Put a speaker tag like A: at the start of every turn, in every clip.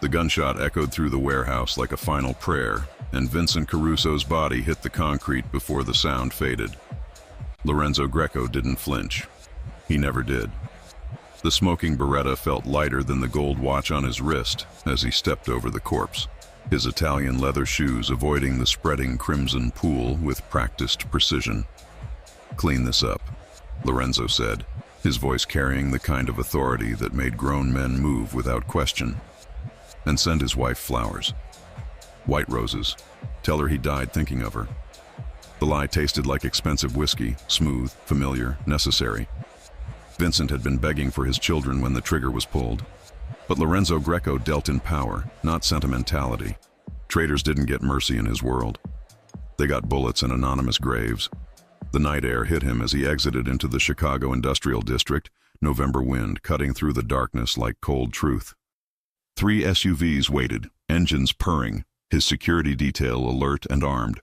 A: The gunshot echoed through the warehouse like a final prayer, and Vincent Caruso's body hit the concrete before the sound faded. Lorenzo Greco didn't flinch. He never did. The smoking Beretta felt lighter than the gold watch on his wrist as he stepped over the corpse, his Italian leather shoes avoiding the spreading crimson pool with practiced precision. "Clean this up," Lorenzo said, his voice carrying the kind of authority that made grown men move without question. "And send his wife flowers. White roses. Tell her he died thinking of her." The lie tasted like expensive whiskey, smooth, familiar, necessary. Vincent had been begging for his children when the trigger was pulled. But Lorenzo Greco dealt in power, not sentimentality. Traitors didn't get mercy in his world. They got bullets in anonymous graves. The night air hit him as he exited into the Chicago Industrial District, November wind cutting through the darkness like cold truth. 3 SUVs waited, engines purring, his security detail alert and armed.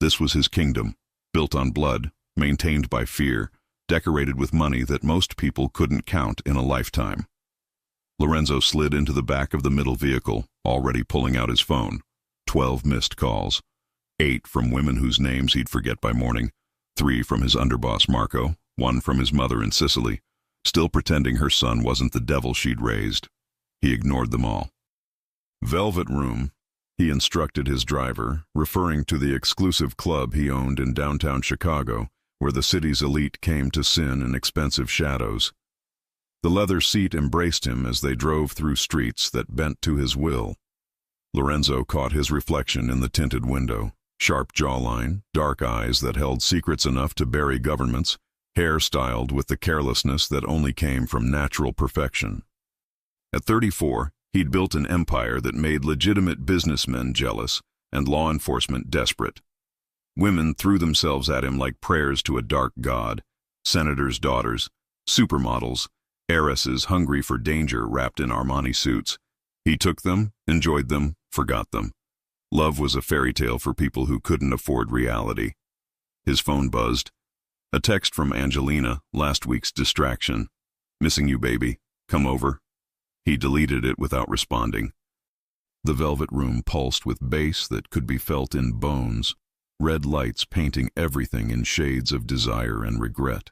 A: This was his kingdom, built on blood, maintained by fear, decorated with money that most people couldn't count in a lifetime. Lorenzo slid into the back of the middle vehicle, already pulling out his phone. 12 missed calls. 8 from women whose names he'd forget by morning. 3 from his underboss Marco, 1 from his mother in Sicily, still pretending her son wasn't the devil she'd raised. He ignored them all. "Velvet Room," he instructed his driver, referring to the exclusive club he owned in downtown Chicago, where the city's elite came to sin in expensive shadows. The leather seat embraced him as they drove through streets that bent to his will. Lorenzo caught his reflection in the tinted window. Sharp jawline, dark eyes that held secrets enough to bury governments, hair styled with the carelessness that only came from natural perfection. At 34, he'd built an empire that made legitimate businessmen jealous and law enforcement desperate. Women threw themselves at him like prayers to a dark god. Senators' daughters, supermodels, heiresses hungry for danger wrapped in Armani suits. He took them, enjoyed them, forgot them. Love was a fairy tale for people who couldn't afford reality. His phone buzzed. A text from Angelina, last week's distraction. "Missing you, baby. Come over." He deleted it without responding. The velvet room pulsed with bass that could be felt in bones, red lights painting everything in shades of desire and regret.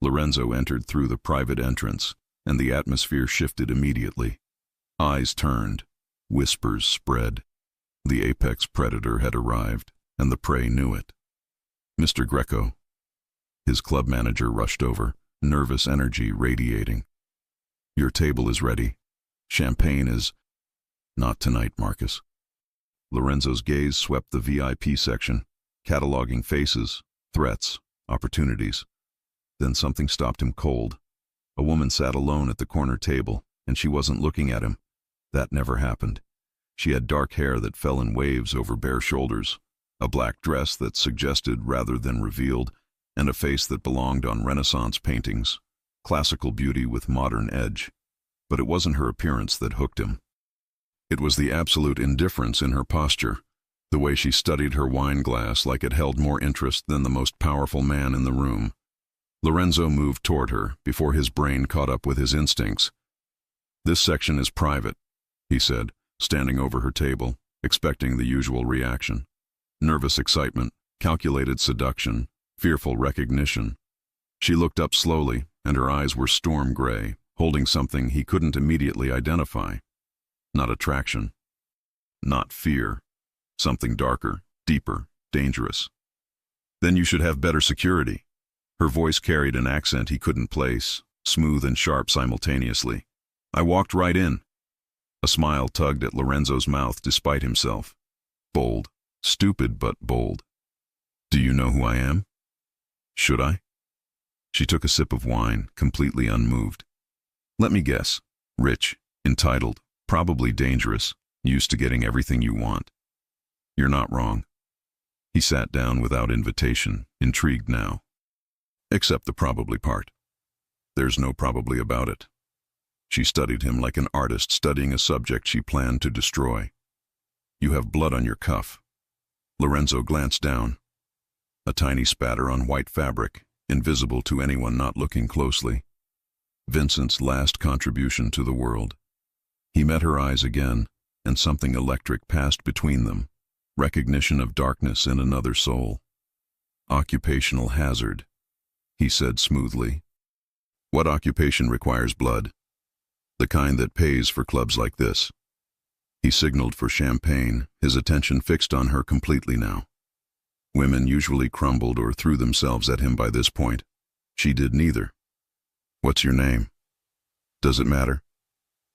A: Lorenzo entered through the private entrance, and the atmosphere shifted immediately. Eyes turned, whispers spread. The apex predator had arrived, and the prey knew it. "Mr. Greco." His club manager rushed over, nervous energy radiating. "Your table is ready. Champagne is—" "Not tonight, Marcus." Lorenzo's gaze swept the VIP section, cataloging faces, threats, opportunities. Then something stopped him cold. A woman sat alone at the corner table, and she wasn't looking at him. That never happened. She had dark hair that fell in waves over bare shoulders, a black dress that suggested rather than revealed, and a face that belonged on Renaissance paintings, classical beauty with modern edge. But it wasn't her appearance that hooked him. It was the absolute indifference in her posture, the way she studied her wine glass like it held more interest than the most powerful man in the room. Lorenzo moved toward her before his brain caught up with his instincts. "This section is private," he said, standing over her table, expecting the usual reaction. Nervous excitement, calculated seduction, fearful recognition. She looked up slowly, and her eyes were storm gray, holding something he couldn't immediately identify. Not attraction. Not fear. Something darker, deeper, dangerous. "Then you should have better security." Her voice carried an accent he couldn't place, smooth and sharp simultaneously. "I walked right in." A smile tugged at Lorenzo's mouth despite himself. Bold. Stupid but bold. "Do you know who I am?" "Should I?" She took a sip of wine, completely unmoved. "Let me guess. Rich, entitled, probably dangerous, used to getting everything you want." "You're not wrong." He sat down without invitation, intrigued now. "Except the probably part." "There's no probably about it." She studied him like an artist studying a subject she planned to destroy. "You have blood on your cuff." Lorenzo glanced down. A tiny spatter on white fabric, invisible to anyone not looking closely. Vincent's last contribution to the world. He met her eyes again, and something electric passed between them, recognition of darkness in another soul. "Occupational hazard," he said smoothly. "What occupation requires blood? The kind that pays for clubs like this." He signaled for champagne, his attention fixed on her completely now. Women usually crumbled or threw themselves at him by this point. She did neither. "What's your name?" "Does it matter?"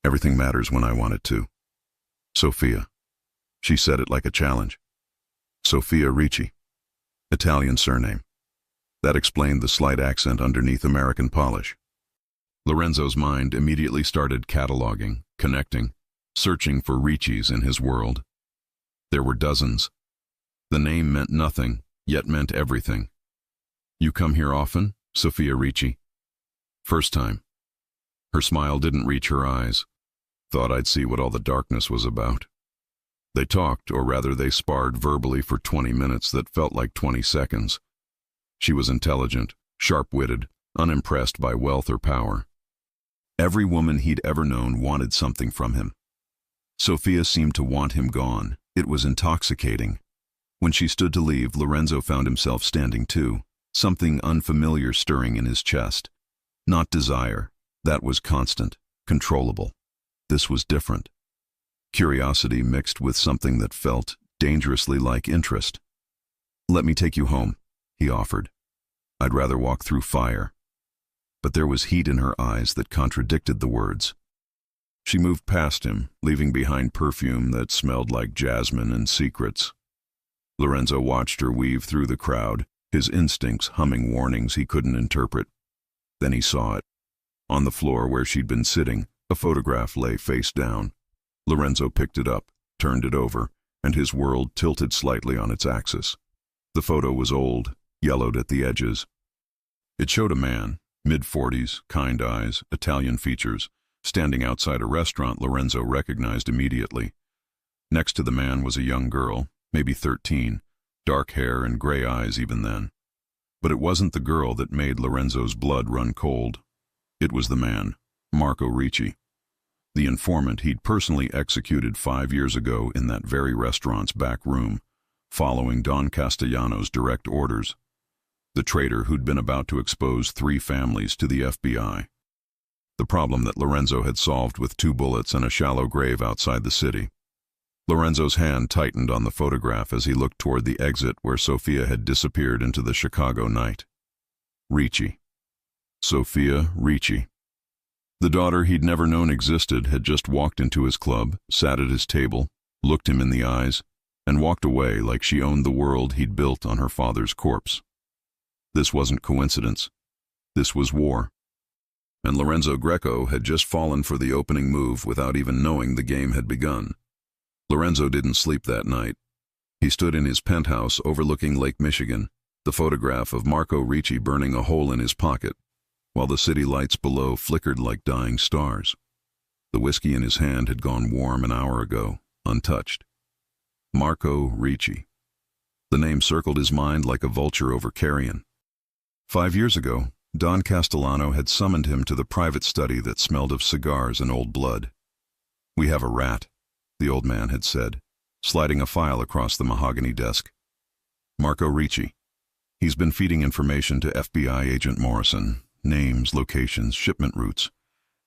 A: "Everything matters when I want it to." "Sophia." She said it like a challenge. "Sophia Ricci. Italian surname." That explained the slight accent underneath American polish. Lorenzo's mind immediately started cataloging, connecting, searching for Ricci's in his world. There were dozens. The name meant nothing, yet meant everything. "You come here often, Sophia Ricci?" "First time." Her smile didn't reach her eyes. "Thought I'd see what all the darkness was about." They talked, or rather they sparred verbally for 20 minutes that felt like 20 seconds. She was intelligent, sharp-witted, unimpressed by wealth or power. Every woman he'd ever known wanted something from him. Sophia seemed to want him gone. It was intoxicating. When she stood to leave, Lorenzo found himself standing too, something unfamiliar stirring in his chest. Not desire. That was constant, controllable. This was different. Curiosity mixed with something that felt dangerously like interest. "Let me take you home," he offered. "I'd rather walk through fire." But there was heat in her eyes that contradicted the words. She moved past him, leaving behind perfume that smelled like jasmine and secrets. Lorenzo watched her weave through the crowd, his instincts humming warnings he couldn't interpret. Then he saw it. On the floor where she'd been sitting, a photograph lay face down. Lorenzo picked it up, turned it over, and his world tilted slightly on its axis. The photo was old, yellowed at the edges. It showed a man, mid-40s, kind eyes, Italian features, standing outside a restaurant Lorenzo recognized immediately. Next to the man was a young girl, maybe 13, dark hair and gray eyes even then. But it wasn't the girl that made Lorenzo's blood run cold. It was the man, Marco Ricci. The informant he'd personally executed 5 years ago in that very restaurant's back room, following Don Castellano's direct orders. The traitor who'd been about to expose 3 families to the FBI. The problem that Lorenzo had solved with 2 bullets and a shallow grave outside the city. Lorenzo's hand tightened on the photograph as he looked toward the exit where Sophia had disappeared into the Chicago night. Ricci. Sophia Ricci. The daughter he'd never known existed had just walked into his club, sat at his table, looked him in the eyes, and walked away like she owned the world he'd built on her father's corpse. This wasn't coincidence. This was war. And Lorenzo Greco had just fallen for the opening move without even knowing the game had begun. Lorenzo didn't sleep that night. He stood in his penthouse overlooking Lake Michigan, the photograph of Marco Ricci burning a hole in his pocket, while the city lights below flickered like dying stars. The whiskey in his hand had gone warm an hour ago, untouched. Marco Ricci. The name circled his mind like a vulture over carrion. 5 years ago, Don Castellano had summoned him to the private study that smelled of cigars and old blood. "We have a rat," the old man had said, sliding a file across the mahogany desk. "Marco Ricci. He's been feeding information to FBI agent Morrison. Names, locations, shipment routes.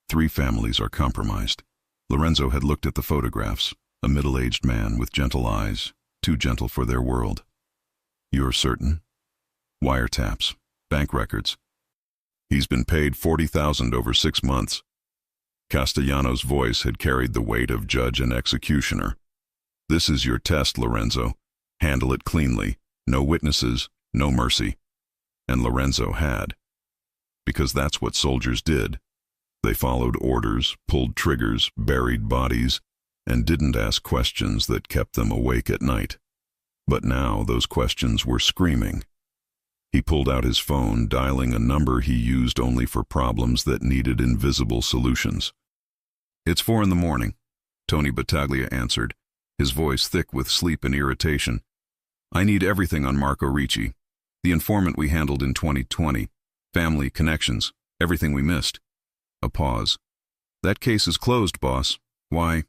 A: 3 families are compromised." Lorenzo had looked at the photographs, a middle-aged man with gentle eyes, too gentle for their world. "You're certain?" "Wiretaps. Bank records. He's been paid $40,000 over 6 months. Castellano's voice had carried the weight of judge and executioner. "This is your test, Lorenzo. Handle it cleanly. No witnesses, no mercy." And Lorenzo had. Because that's what soldiers did. They followed orders, pulled triggers, buried bodies, and didn't ask questions that kept them awake at night. But now those questions were screaming. He pulled out his phone, dialing a number he used only for problems that needed invisible solutions. "It's 4 in the morning, Tony Battaglia answered, his voice thick with sleep and irritation. "I need everything on Marco Ricci. The informant we handled in 2020. Family, connections, everything we missed." A pause. "That case is closed, boss." "Why?"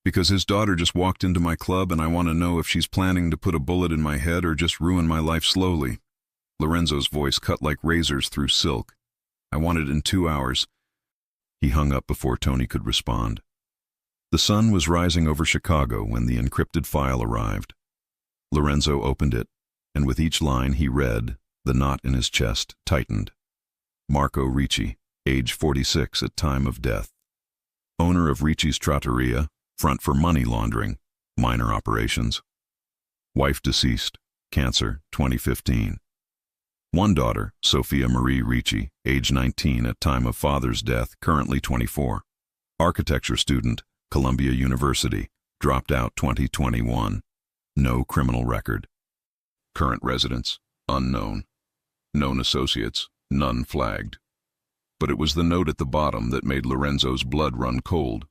A: Because his daughter just walked into my club and I want to know if she's planning to put a bullet in my head or just ruin my life slowly. Lorenzo's voice cut like razors through silk. I want it in 2 hours. He hung up before Tony could respond. The sun was rising over Chicago when the encrypted file arrived. Lorenzo opened it, and with each line he read, the knot in his chest tightened. Marco Ricci, age 46 at time of death. Owner of Ricci's Trattoria, front for money laundering, minor operations. Wife deceased, cancer, 2015. One daughter, Sophia Marie Ricci, age 19 at time of father's death, currently 24. Architecture student, Columbia University, dropped out 2021. No criminal record. Current residence, unknown. Known associates, none flagged. But it was the note at the bottom that made Lorenzo's blood run cold.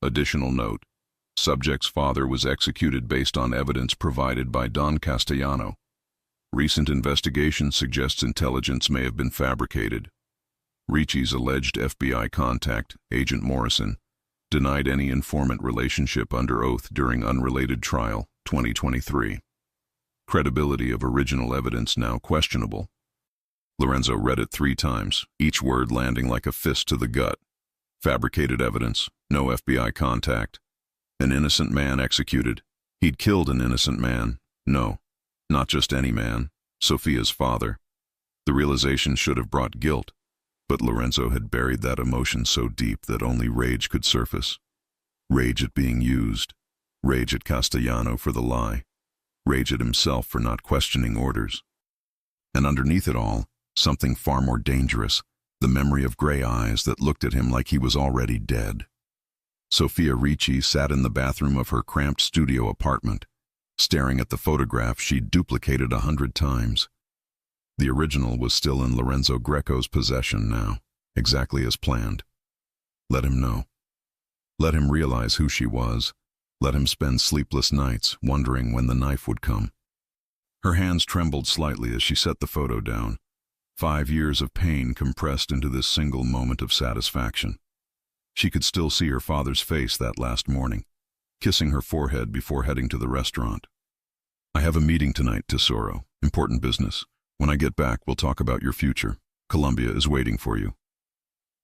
A: Additional note. Subject's father was executed based on evidence provided by Don Castellano. Recent investigation suggests intelligence may have been fabricated. Ricci's alleged FBI contact, Agent Morrison, denied any informant relationship under oath during unrelated trial, 2023. Credibility of original evidence now questionable. Lorenzo read it 3 times, each word landing like a fist to the gut. Fabricated evidence, no FBI contact. An innocent man executed. He'd killed an innocent man. No, not just any man, Sophia's father. The realization should have brought guilt, but Lorenzo had buried that emotion so deep that only rage could surface. Rage at being used. Rage at Castellano for the lie. Rage at himself for not questioning orders. And underneath it all, something far more dangerous, the memory of gray eyes that looked at him like he was already dead. Sophia Ricci sat in the bathroom of her cramped studio apartment, staring at the photograph she'd duplicated 100 times. The original was still in Lorenzo Greco's possession now, exactly as planned. Let him know. Let him realize who she was. Let him spend sleepless nights wondering when the knife would come. Her hands trembled slightly as she set the photo down. 5 years of pain compressed into this single moment of satisfaction. She could still see her father's face that last morning, kissing her forehead before heading to the restaurant. I have a meeting tonight, Tesoro. Important business. When I get back, we'll talk about your future. Columbia is waiting for you.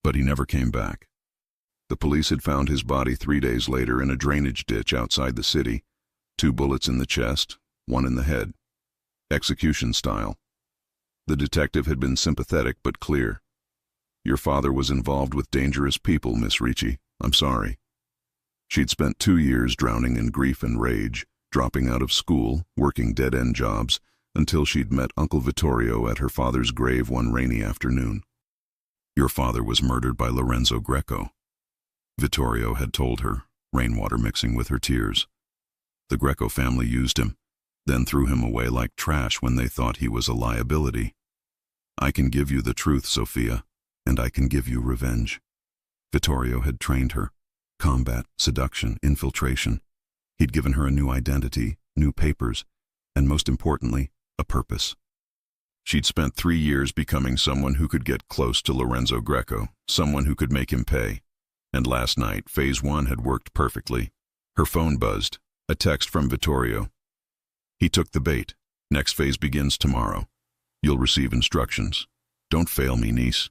A: But he never came back. The police had found his body 3 days later in a drainage ditch outside the city. 2 bullets in the chest, 1 in the head. Execution style. The detective had been sympathetic but clear. Your father was involved with dangerous people, Miss Ricci. I'm sorry. She'd spent 2 years drowning in grief and rage, dropping out of school, working dead-end jobs, until she'd met Uncle Vittorio at her father's grave one rainy afternoon. Your father was murdered by Lorenzo Greco. Vittorio had told her, rainwater mixing with her tears. The Greco family used him, then threw him away like trash when they thought he was a liability. I can give you the truth, Sophia, and I can give you revenge. Vittorio had trained her. Combat, seduction, infiltration. He'd given her a new identity, new papers, and most importantly, a purpose. She'd spent 3 years becoming someone who could get close to Lorenzo Greco, someone who could make him pay. And last night, phase 1 had worked perfectly. Her phone buzzed, a text from Vittorio. He took the bait. Next phase begins tomorrow. You'll receive instructions. Don't fail me, niece.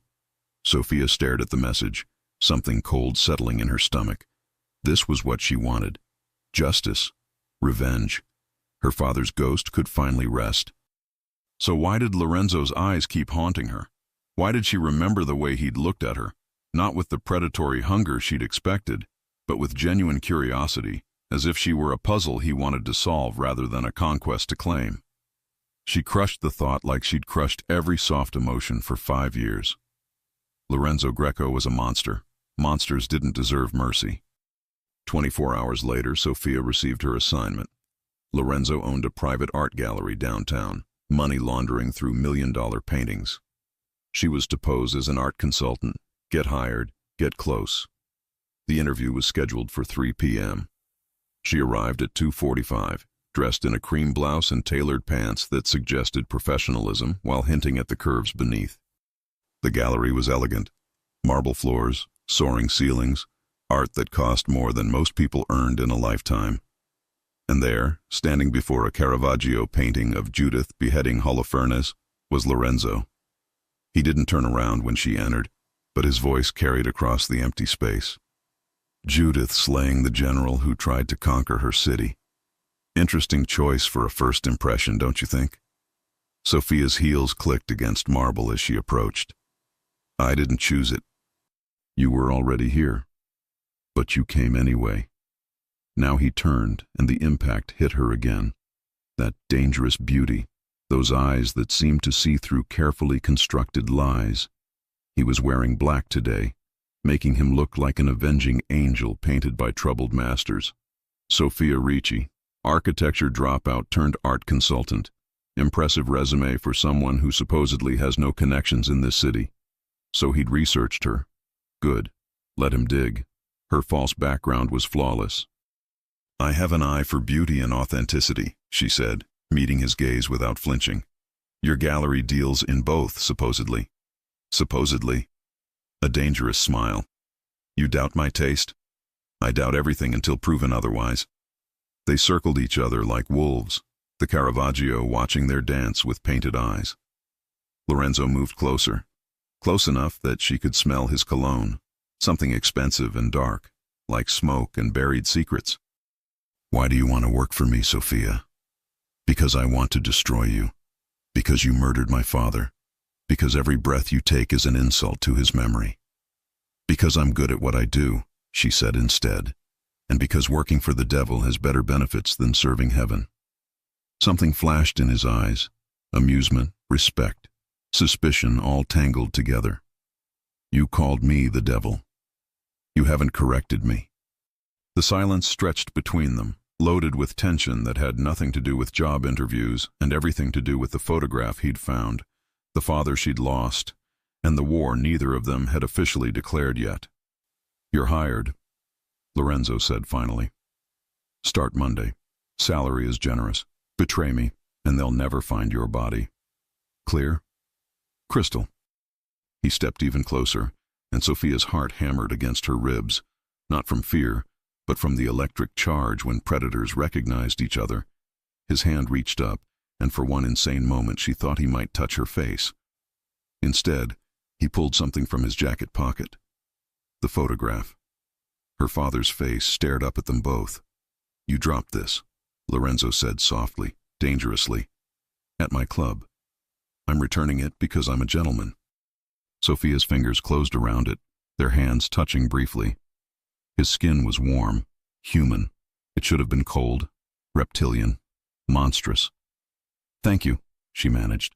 A: Sophia stared at the message, something cold settling in her stomach. This was what she wanted. Justice. Revenge. Her father's ghost could finally rest. So why did Lorenzo's eyes keep haunting her? Why did she remember the way he'd looked at her? Not with the predatory hunger she'd expected, but with genuine curiosity, as if she were a puzzle he wanted to solve rather than a conquest to claim. She crushed the thought like she'd crushed every soft emotion for 5 years. Lorenzo Greco was a monster. Monsters didn't deserve mercy. 24 hours later, Sophia received her assignment. Lorenzo owned a private art gallery downtown, money laundering through million-dollar paintings. She was to pose as an art consultant, get hired, get close. The interview was scheduled for 3 p.m. She arrived at 2:45, dressed in a cream blouse and tailored pants that suggested professionalism while hinting at the curves beneath. The gallery was elegant. Marble floors, soaring ceilings, art that cost more than most people earned in a lifetime. And there, standing before a Caravaggio painting of Judith beheading Holofernes, was Lorenzo. He didn't turn around when she entered, but his voice carried across the empty space. Judith slaying the general who tried to conquer her city. Interesting choice for a first impression, don't you think? Sophia's heels clicked against marble as she approached. I didn't choose it. You were already here. But you came anyway. Now he turned, and the impact hit her again. That dangerous beauty, those eyes that seemed to see through carefully constructed lies. He was wearing black today, making him look like an avenging angel painted by troubled masters. Sophia Ricci, architecture dropout turned art consultant. Impressive resume for someone who supposedly has no connections in this city. So he'd researched her. Good. Let him dig. Her false background was flawless. I have an eye for beauty and authenticity, she said, meeting his gaze without flinching. Your gallery deals in both, supposedly. Supposedly. A dangerous smile. You doubt my taste? I doubt everything until proven otherwise. They circled each other like wolves, the Caravaggio watching their dance with painted eyes. Lorenzo moved closer, close enough that she could smell his cologne, something expensive and dark, like smoke and buried secrets. Why do you want to work for me, Sophia? Because I want to destroy you. Because you murdered my father. Because every breath you take is an insult to his memory. Because I'm good at what I do, she said instead. And because working for the devil has better benefits than serving heaven. Something flashed in his eyes. Amusement, respect, suspicion all tangled together. You called me the devil. You haven't corrected me. The silence stretched between them, loaded with tension that had nothing to do with job interviews and everything to do with the photograph he'd found, the father she'd lost, and the war neither of them had officially declared yet. You're hired, Lorenzo said finally. Start Monday. Salary is generous. Betray me, and they'll never find your body. Clear? Crystal. He stepped even closer, and Sophia's heart hammered against her ribs, not from fear, but from the electric charge when predators recognized each other. His hand reached up, and for one insane moment she thought he might touch her face. Instead, he pulled something from his jacket pocket. The photograph. Her father's face stared up at them both. You dropped this, Lorenzo said softly, dangerously. At my club. I'm returning it because I'm a gentleman. Sophia's fingers closed around it, their hands touching briefly. His skin was warm, human. It should have been cold, reptilian, monstrous. Thank you, she managed.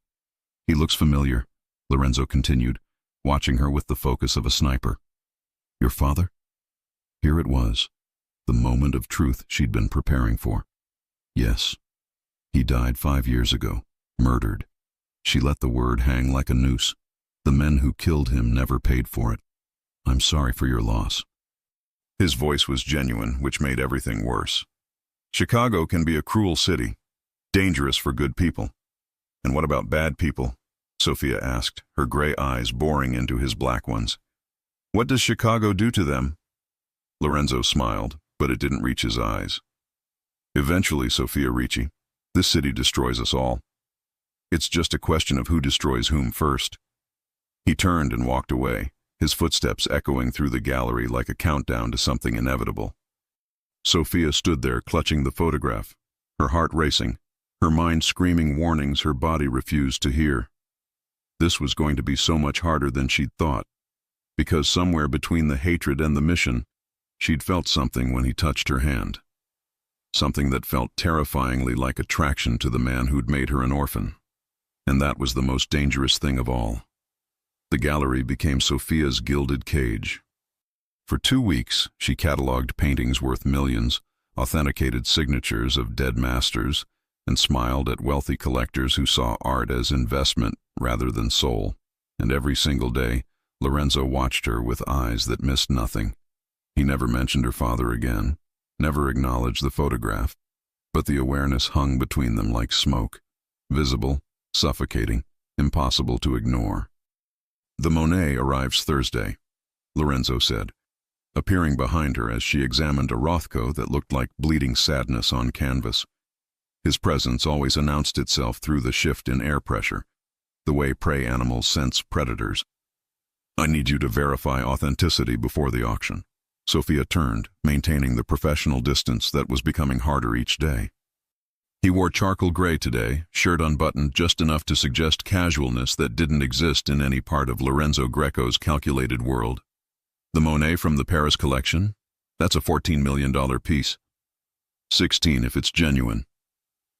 A: He looks familiar, Lorenzo continued, watching her with the focus of a sniper. Your father? Here it was, the moment of truth she'd been preparing for. Yes. He died 5 years ago, murdered. She let the word hang like a noose. The men who killed him never paid for it. I'm sorry for your loss. His voice was genuine, which made everything worse. Chicago can be a cruel city, dangerous for good people. And what about bad people? Sophia asked, her gray eyes boring into his black ones. What does Chicago do to them? Lorenzo smiled, but it didn't reach his eyes. Eventually, Sophia Ricci, this city destroys us all. It's just a question of who destroys whom first. He turned and walked away, his footsteps echoing through the gallery like a countdown to something inevitable. Sophia stood there clutching the photograph, her heart racing, her mind screaming warnings her body refused to hear. This was going to be so much harder than she'd thought, because somewhere between the hatred and the mission, she'd felt something when he touched her hand. Something that felt terrifyingly like attraction to the man who'd made her an orphan. And that was the most dangerous thing of all. The gallery became Sophia's gilded cage. For 2 weeks, she cataloged paintings worth millions, authenticated signatures of dead masters, and smiled at wealthy collectors who saw art as investment rather than soul. And every single day, Lorenzo watched her with eyes that missed nothing. He never mentioned her father again, never acknowledged the photograph, but the awareness hung between them like smoke, visible, suffocating, impossible to ignore. The Monet arrives Thursday, Lorenzo said. appearing behind her as she examined a Rothko that looked like bleeding sadness on canvas. His presence always announced itself through the shift in air pressure, the way prey animals sense predators. "I need you to verify authenticity before the auction." Sophia turned, maintaining the professional distance that was becoming harder each day. He wore charcoal gray today, shirt unbuttoned just enough to suggest casualness that didn't exist in any part of Lorenzo Greco's calculated world. "The Monet from the Paris collection? That's a $14 million piece. 16 if it's genuine."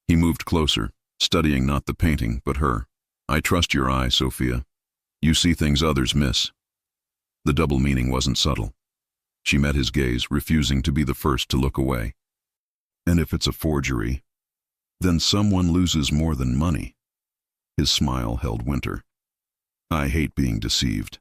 A: He moved closer, studying not the painting, but her. "I trust your eye, Sophia. You see things others miss." The double meaning wasn't subtle. She met his gaze, refusing to be the first to look away. "And if it's a forgery, then someone loses more than money." His smile held winter. "I hate being deceived."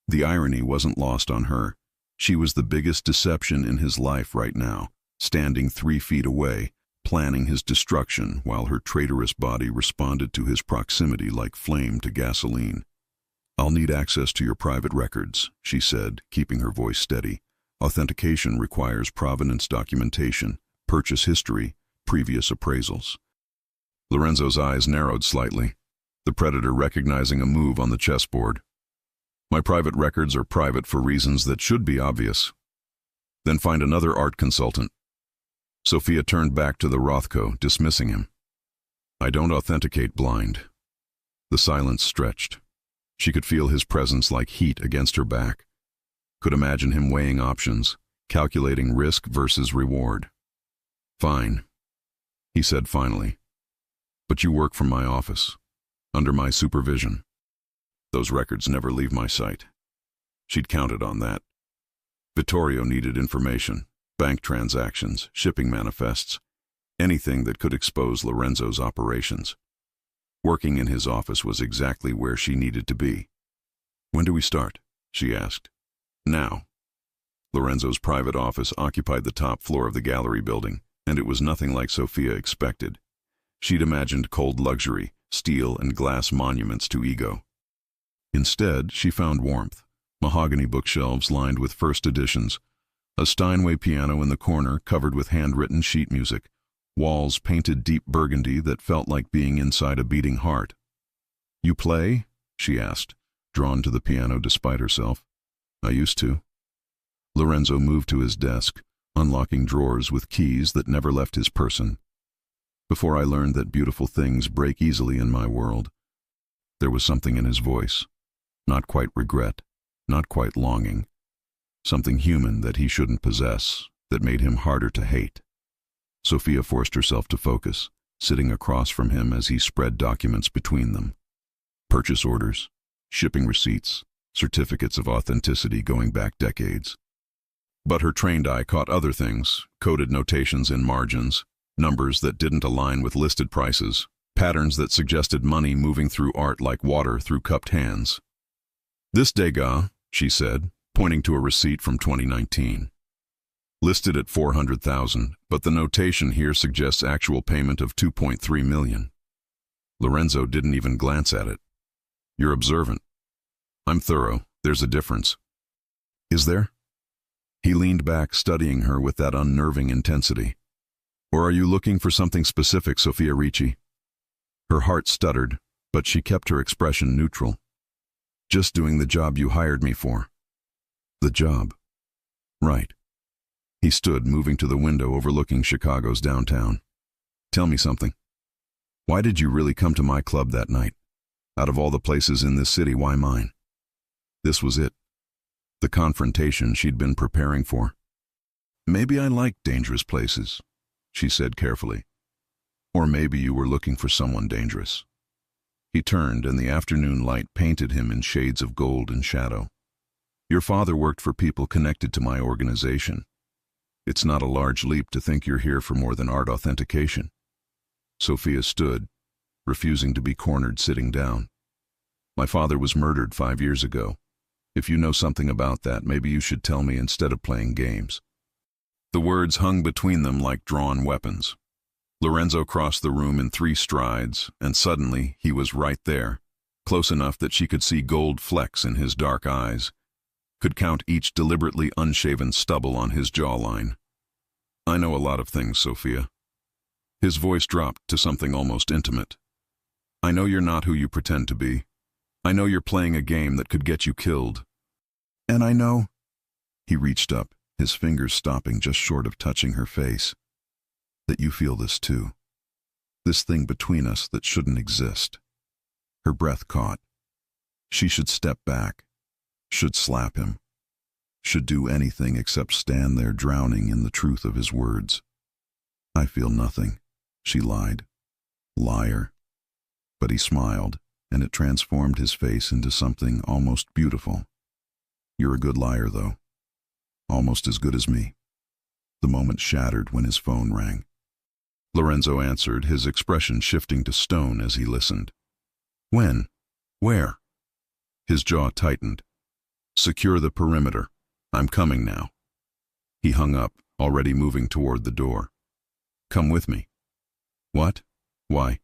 A: The irony wasn't lost on her. She was the biggest deception in his life right now, standing 3 feet away, planning his destruction while her traitorous body responded to his proximity like flame to gasoline. "I'll need access to your private records," she said, keeping her voice steady. "Authentication requires provenance documentation, purchase history, previous appraisals." Lorenzo's eyes narrowed slightly, the predator recognizing a move on the chessboard. "My private records are private for reasons that should be obvious." "Then find another art consultant." Sophia turned back to the Rothko, dismissing him. "I don't authenticate blind." The silence stretched. She could feel his presence like heat against her back. Could imagine him weighing options, calculating risk versus reward. "Fine," he said finally. "But you work from my office, under my supervision. Those records never leave my sight." She'd counted on that. Vittorio needed information, bank transactions, shipping manifests, anything that could expose Lorenzo's operations. Working in his office was exactly where she needed to be. "When do we start?" she asked. "Now." Lorenzo's private office occupied the top floor of the gallery building, and it was nothing like Sophia expected. She'd imagined cold luxury, steel and glass monuments to ego. Instead, she found warmth, mahogany bookshelves lined with first editions, a Steinway piano in the corner covered with handwritten sheet music, walls painted deep burgundy that felt like being inside a beating heart. "You play?" she asked, drawn to the piano despite herself. "I used to." Lorenzo moved to his desk, unlocking drawers with keys that never left his person. "Before I learned that beautiful things break easily in my world." There was something in his voice. Not quite regret, not quite longing. Something human that he shouldn't possess, that made him harder to hate. Sophia forced herself to focus, sitting across from him as he spread documents between them. Purchase orders, shipping receipts, certificates of authenticity going back decades. But her trained eye caught other things, coded notations in margins, numbers that didn't align with listed prices, patterns that suggested money moving through art like water through cupped hands. "This Degas," she said, pointing to a receipt from 2019. "Listed at 400,000, but the notation here suggests actual payment of 2.3 million. Lorenzo didn't even glance at it. "You're observant." "I'm thorough. There's a difference." "Is there?" He leaned back, studying her with that unnerving intensity. "Or are you looking for something specific, Sophia Ricci?" Her heart stuttered, but she kept her expression neutral. "Just doing the job you hired me for." "The job?" "Right." He stood, moving to the window overlooking Chicago's downtown. "Tell me something. Why did you really come to my club that night? Out of all the places in this city, why mine?" This was it. The confrontation she'd been preparing for. "Maybe I like dangerous places," she said carefully. "Or maybe you were looking for someone dangerous." He turned, and the afternoon light painted him in shades of gold and shadow. "Your father worked for people connected to my organization. It's not a large leap to think you're here for more than art authentication." Sophia stood, refusing to be cornered, sitting down. "My father was murdered 5 years ago. If you know something about that, maybe you should tell me instead of playing games." The words hung between them like drawn weapons. Lorenzo crossed the room in 3 strides, and suddenly he was right there, close enough that she could see gold flecks in his dark eyes. could count each deliberately unshaven stubble on his jawline. I know a lot of things, Sophia. His voice dropped to something almost intimate. I know you're not who you pretend to be. I know you're playing a game that could get you killed. And I know... He reached up, his fingers stopping just short of touching her face. That you feel this too. This thing between us that shouldn't exist. Her breath caught. She should step back. Should slap him. Should do anything except stand there drowning in the truth of his words. I feel nothing, she lied. Liar. But he smiled, and it transformed his face into something almost beautiful. You're a good liar, though. Almost as good as me. The moment shattered when his phone rang. Lorenzo answered, his expression shifting to stone as he listened. When? Where? His jaw tightened. Secure the perimeter. I'm coming now. He hung up, already moving toward the door. Come with me. What? Why?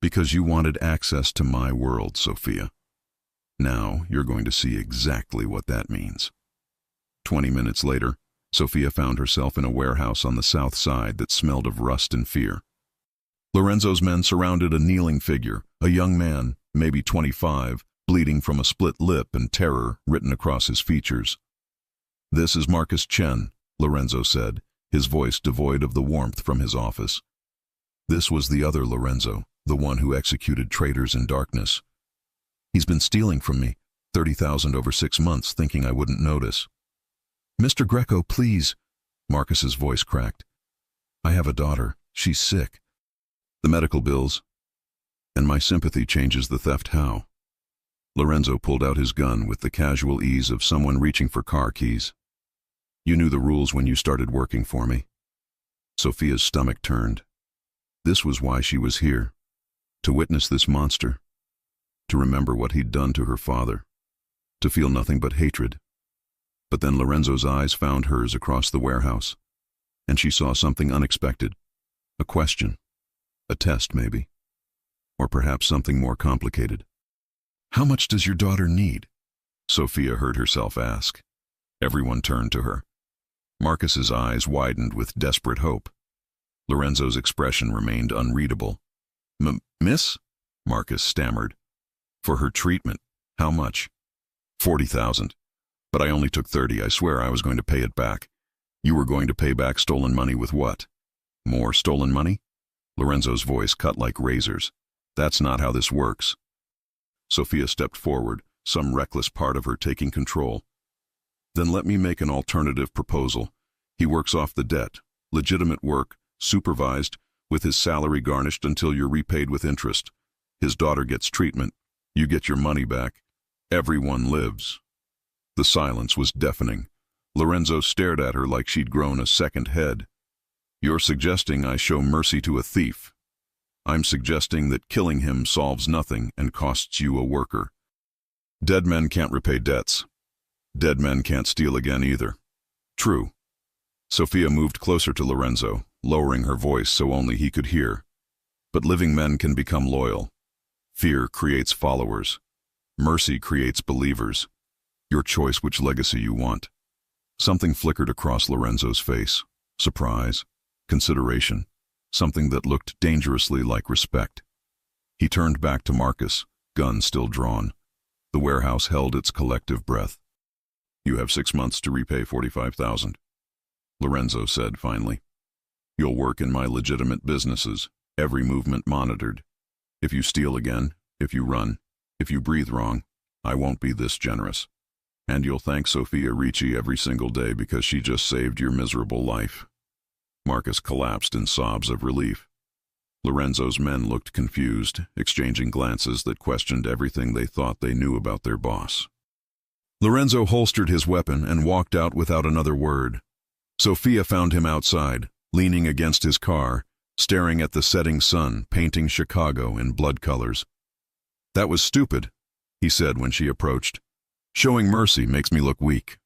A: Because you wanted access to my world, Sophia. Now you're going to see exactly what that means. 20 minutes later, Sophia found herself in a warehouse on the south side that smelled of rust and fear. Lorenzo's men surrounded a kneeling figure, a young man, maybe 25, bleeding from a split lip and terror written across his features. This is Marcus Chen, Lorenzo said, his voice devoid of the warmth from his office. This was the other Lorenzo, the one who executed traitors in darkness. He's been stealing from me, 30,000 over 6 months, thinking I wouldn't notice. Mr. Greco, please, Marcus's voice cracked. I have a daughter. She's sick. The medical bills. And my sympathy changes the theft how? Lorenzo pulled out his gun with the casual ease of someone reaching for car keys. You knew the rules when you started working for me. Sophia's stomach turned. This was why she was here. To witness this monster. To remember what he'd done to her father. To feel nothing but hatred. But then Lorenzo's eyes found hers across the warehouse, and she saw something unexpected. A question. A test, maybe. Or perhaps something more complicated. How much does your daughter need? Sophia heard herself ask. Everyone turned to her. Marcus's eyes widened with desperate hope. Lorenzo's expression remained unreadable. Miss? Marcus stammered. For her treatment. How much? 40,000. But I only took 30. I swear I was going to pay it back. You were going to pay back stolen money with what? More stolen money? Lorenzo's voice cut like razors. That's not how this works. Sophia stepped forward, some reckless part of her taking control. Then let me make an alternative proposal. He works off the debt. Legitimate work, supervised, with his salary garnished until you're repaid with interest. His daughter gets treatment. You get your money back. Everyone lives. The silence was deafening. Lorenzo stared at her like she'd grown a second head. You're suggesting I show mercy to a thief. I'm suggesting that killing him solves nothing and costs you a worker. Dead men can't repay debts. Dead men can't steal again either. True. Sophia moved closer to Lorenzo, lowering her voice so only he could hear. But living men can become loyal. Fear creates followers. Mercy creates believers. Your choice which legacy you want. Something flickered across Lorenzo's face. Surprise. Consideration. Something that looked dangerously like respect. He turned back to Marcus, gun still drawn. The warehouse held its collective breath. You have 6 months to repay 45,000. Lorenzo said finally. You'll work in my legitimate businesses, every movement monitored. If you steal again, if you run, if you breathe wrong, I won't be this generous. And you'll thank Sophia Ricci every single day because she just saved your miserable life. Marcus collapsed in sobs of relief. Lorenzo's men looked confused, exchanging glances that questioned everything they thought they knew about their boss. Lorenzo holstered his weapon and walked out without another word. Sophia found him outside, leaning against his car, staring at the setting sun painting Chicago in blood colors. That was stupid, he said when she approached. Showing mercy makes me look weak.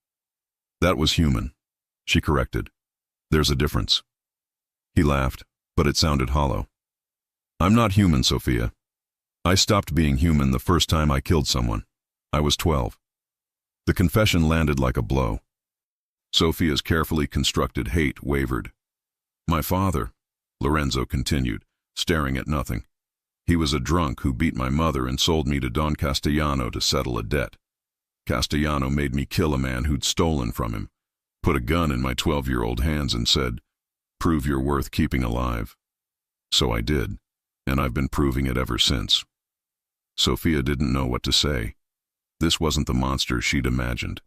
A: That was human, she corrected. There's a difference. He laughed, but it sounded hollow. I'm not human, Sophia. I stopped being human the first time I killed someone. I was 12. The confession landed like a blow. Sophia's carefully constructed hate wavered. My father, Lorenzo continued, staring at nothing. He was a drunk who beat my mother and sold me to Don Castellano to settle a debt. Castellano made me kill a man who'd stolen from him, put a gun in my 12-year-old hands and said, "Prove you're worth keeping alive." So I did, and I've been proving it ever since. Sophia didn't know what to say. This wasn't the monster she'd imagined.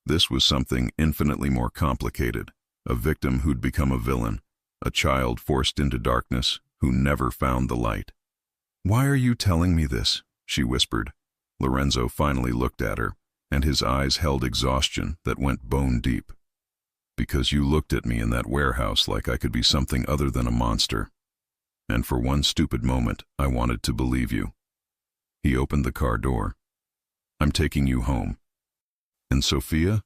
A: This was something infinitely more complicated, a victim who'd become a villain, a child forced into darkness who never found the light. "Why are you telling me this?" she whispered. Lorenzo finally looked at her, and his eyes held exhaustion that went bone deep. "Because you looked at me in that warehouse like I could be something other than a monster. And for one stupid moment, I wanted to believe you." He opened the car door. "I'm taking you home. And Sophia,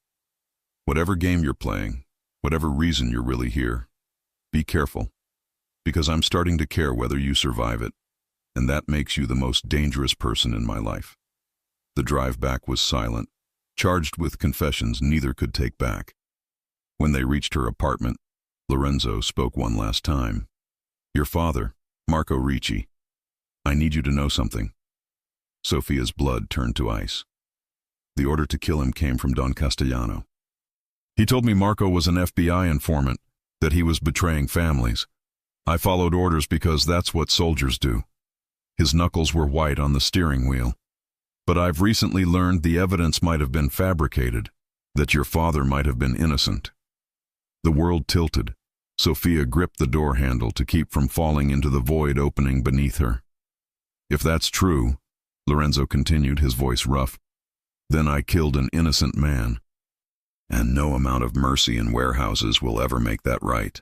A: whatever game you're playing, whatever reason you're really here, be careful, because I'm starting to care whether you survive it, and that makes you the most dangerous person in my life." The drive back was silent, charged with confessions neither could take back. When they reached her apartment, Lorenzo spoke one last time. "Your father, Marco Ricci. I need you to know something." Sophia's blood turned to ice. "The order to kill him came from Don Castellano. He told me Marco was an FBI informant, that he was betraying families. I followed orders because that's what soldiers do." His knuckles were white on the steering wheel. "But I've recently learned the evidence might have been fabricated, that your father might have been innocent." The world tilted. Sophia gripped the door handle to keep from falling into the void opening beneath her. "If that's true," Lorenzo continued, his voice rough, "then I killed an innocent man. And no amount of mercy in warehouses will ever make that right."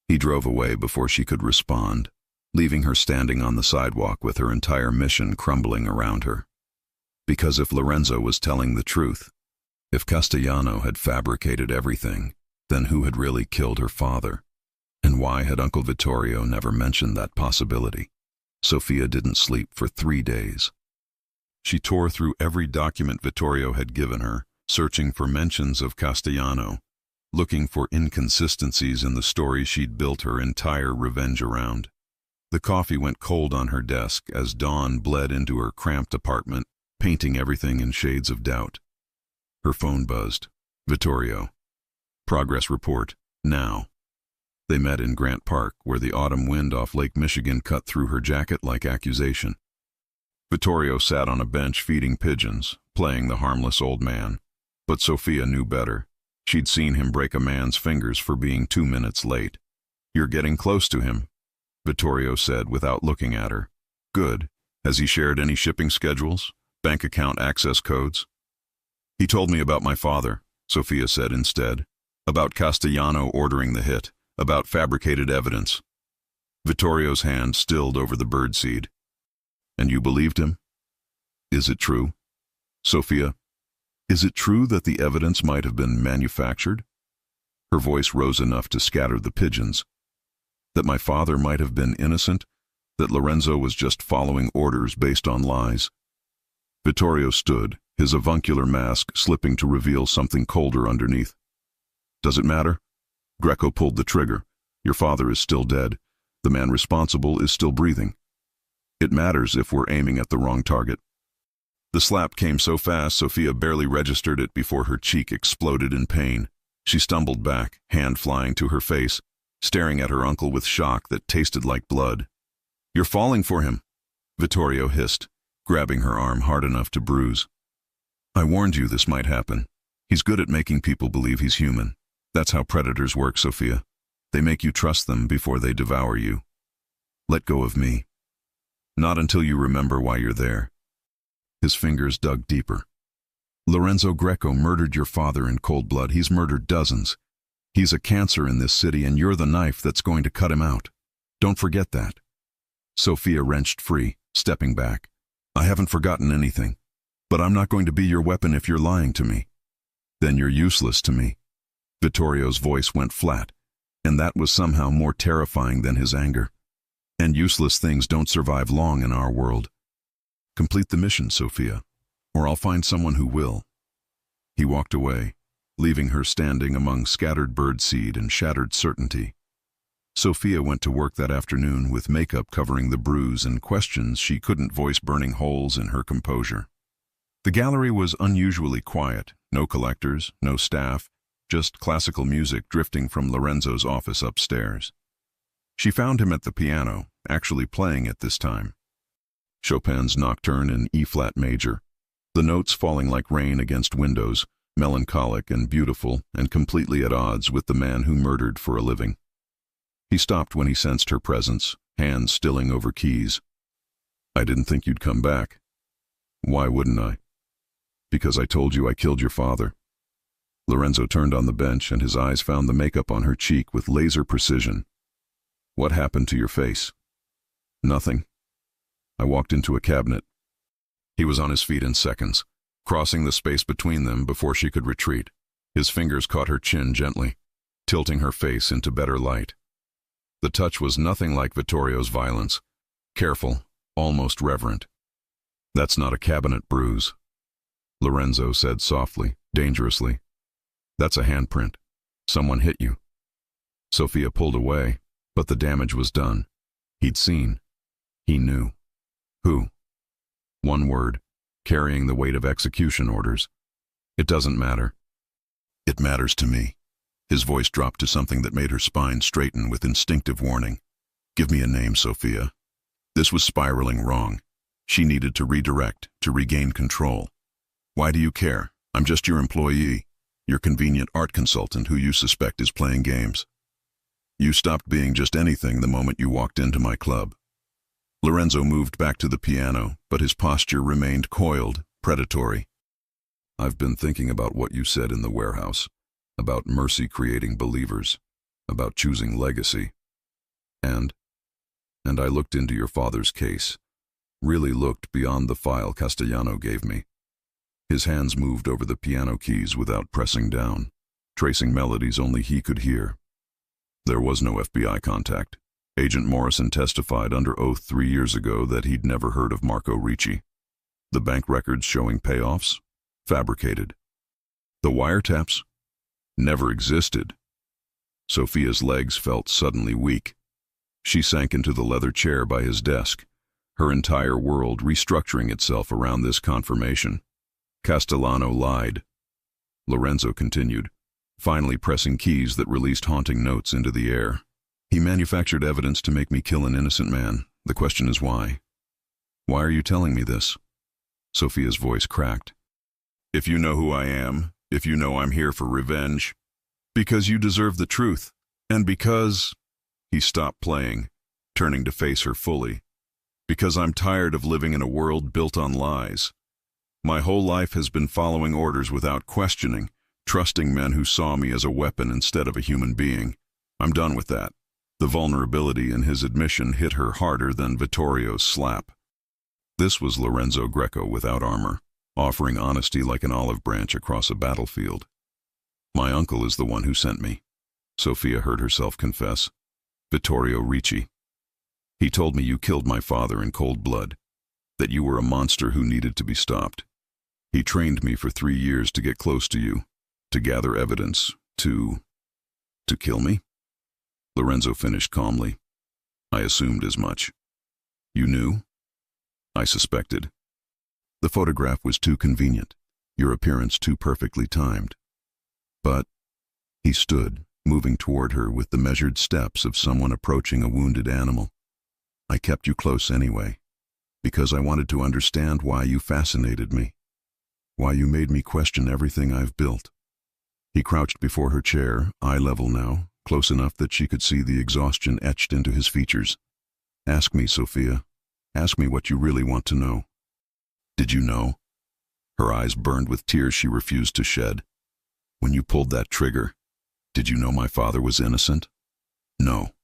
A: He drove away before she could respond, leaving her standing on the sidewalk with her entire mission crumbling around her. Because if Lorenzo was telling the truth, if Castellano had fabricated everything, then who had really killed her father? And why had Uncle Vittorio never mentioned that possibility? Sophia didn't sleep for 3 days. She tore through every document Vittorio had given her, searching for mentions of Castellano, looking for inconsistencies in the story she'd built her entire revenge around. The coffee went cold on her desk as dawn bled into her cramped apartment, painting everything in shades of doubt. Her phone buzzed. "Vittorio. Progress report, now." They met in Grant Park, where the autumn wind off Lake Michigan cut through her jacket like accusation. Vittorio sat on a bench feeding pigeons, playing the harmless old man. But Sophia knew better. She'd seen him break a man's fingers for being 2 minutes late. "You're getting close to him," Vittorio said without looking at her. "Good. Has he shared any shipping schedules? Bank account access codes?" "He told me about my father," Sophia said instead. "About Castellano ordering the hit. About fabricated evidence." Vittorio's hand stilled over the birdseed. "And you believed him? Is it true? Sophia, is it true that the evidence might have been manufactured?" Her voice rose enough to scatter the pigeons. "That my father might have been innocent? That Lorenzo was just following orders based on lies?" Vittorio stood, his avuncular mask slipping to reveal something colder underneath. "Does it matter? Greco pulled the trigger. Your father is still dead. The man responsible is still breathing. It matters if we're aiming at the wrong target." The slap came so fast Sophia barely registered it before her cheek exploded in pain. She stumbled back, hand flying to her face, staring at her uncle with shock that tasted like blood. "You're falling for him," Vittorio hissed, grabbing her arm hard enough to bruise. "I warned you this might happen. He's good at making people believe he's human. That's how predators work, Sophia. They make you trust them before they devour you. Let go of me. Not until you remember why you're there." His fingers dug deeper. "Lorenzo Greco murdered your father in cold blood. He's murdered dozens. He's a cancer in this city, and you're the knife that's going to cut him out. Don't forget that." Sophia wrenched free, stepping back. "I haven't forgotten anything. But I'm not going to be your weapon if you're lying to me." "Then you're useless to me." Vittorio's voice went flat, and that was somehow more terrifying than his anger. "And useless things don't survive long in our world. Complete the mission, Sophia, or I'll find someone who will." He walked away, leaving her standing among scattered birdseed and shattered certainty. Sophia went to work that afternoon with makeup covering the bruise and questions she couldn't voice burning holes in her composure. The gallery was unusually quiet, no collectors, no staff, just classical music drifting from Lorenzo's office upstairs. She found him at the piano, actually playing it this time. Chopin's Nocturne in E-flat major, the notes falling like rain against windows, melancholic and beautiful and completely at odds with the man who murdered for a living. He stopped when he sensed her presence, hands stilling over keys. "I didn't think you'd come back." "Why wouldn't I?" "Because I told you I killed your father." Lorenzo turned on the bench and his eyes found the makeup on her cheek with laser precision. "What happened to your face?" "Nothing. I walked into a cabinet." He was on his feet in seconds, crossing the space between them before she could retreat. His fingers caught her chin gently, tilting her face into better light. The touch was nothing like Vittorio's violence, careful, almost reverent. "That's not a cabinet bruise," Lorenzo said softly, dangerously. "That's a handprint. Someone hit you." Sophia pulled away, but the damage was done. He'd seen. He knew. Who? One word, carrying the weight of execution orders. "It doesn't matter." "It matters to me." His voice dropped to something that made her spine straighten with instinctive warning. "Give me a name, Sophia." This was spiraling wrong. She needed to redirect, to regain control. "Why do you care? I'm just your employee, your convenient art consultant who you suspect is playing games. You stopped being just anything the moment you walked into my club." Lorenzo moved back to the piano, but his posture remained coiled, predatory. "I've been thinking about what you said in the warehouse, about mercy creating believers, about choosing legacy. And I looked into your father's case, really looked beyond the file Castellano gave me." His hands moved over the piano keys without pressing down, tracing melodies only he could hear. "There was no FBI contact. Agent Morrison testified under oath 3 years ago that he'd never heard of Marco Ricci. The bank records showing payoffs? Fabricated. The wiretaps? Never existed." Sophia's legs felt suddenly weak. She sank into the leather chair by his desk, her entire world restructuring itself around this confirmation. Castellano lied. Lorenzo continued, finally pressing keys that released haunting notes into the air. "He manufactured evidence to make me kill an innocent man. The question is why? Why are you telling me this?" Sophia's voice cracked. "If you know who I am, if you know I'm here for revenge, because you deserve the truth, and because—" He stopped playing, turning to face her fully. "Because I'm tired of living in a world built on lies. My whole life has been following orders without questioning, trusting men who saw me as a weapon instead of a human being. I'm done with that." The vulnerability in his admission hit her harder than Vittorio's slap. This was Lorenzo Greco without armor, offering honesty like an olive branch across a battlefield. "My uncle is the one who sent me," Sophia heard herself confess. "Vittorio Ricci. He told me you killed my father in cold blood, that you were a monster who needed to be stopped. He trained me for 3 years to get close to you, to gather evidence, to kill me?" Lorenzo finished calmly. "I assumed as much." "You knew?" "I suspected. The photograph was too convenient, your appearance too perfectly timed. But—" He stood, moving toward her with the measured steps of someone approaching a wounded animal. "I kept you close anyway, because I wanted to understand why you fascinated me, why you made me question everything I've built." He crouched before her chair, eye level now, close enough that she could see the exhaustion etched into his features. "Ask me, Sophia. Ask me what you really want to know. Did you know?" Her eyes burned with tears she refused to shed. "When you pulled that trigger, did you know my father was innocent?" "No."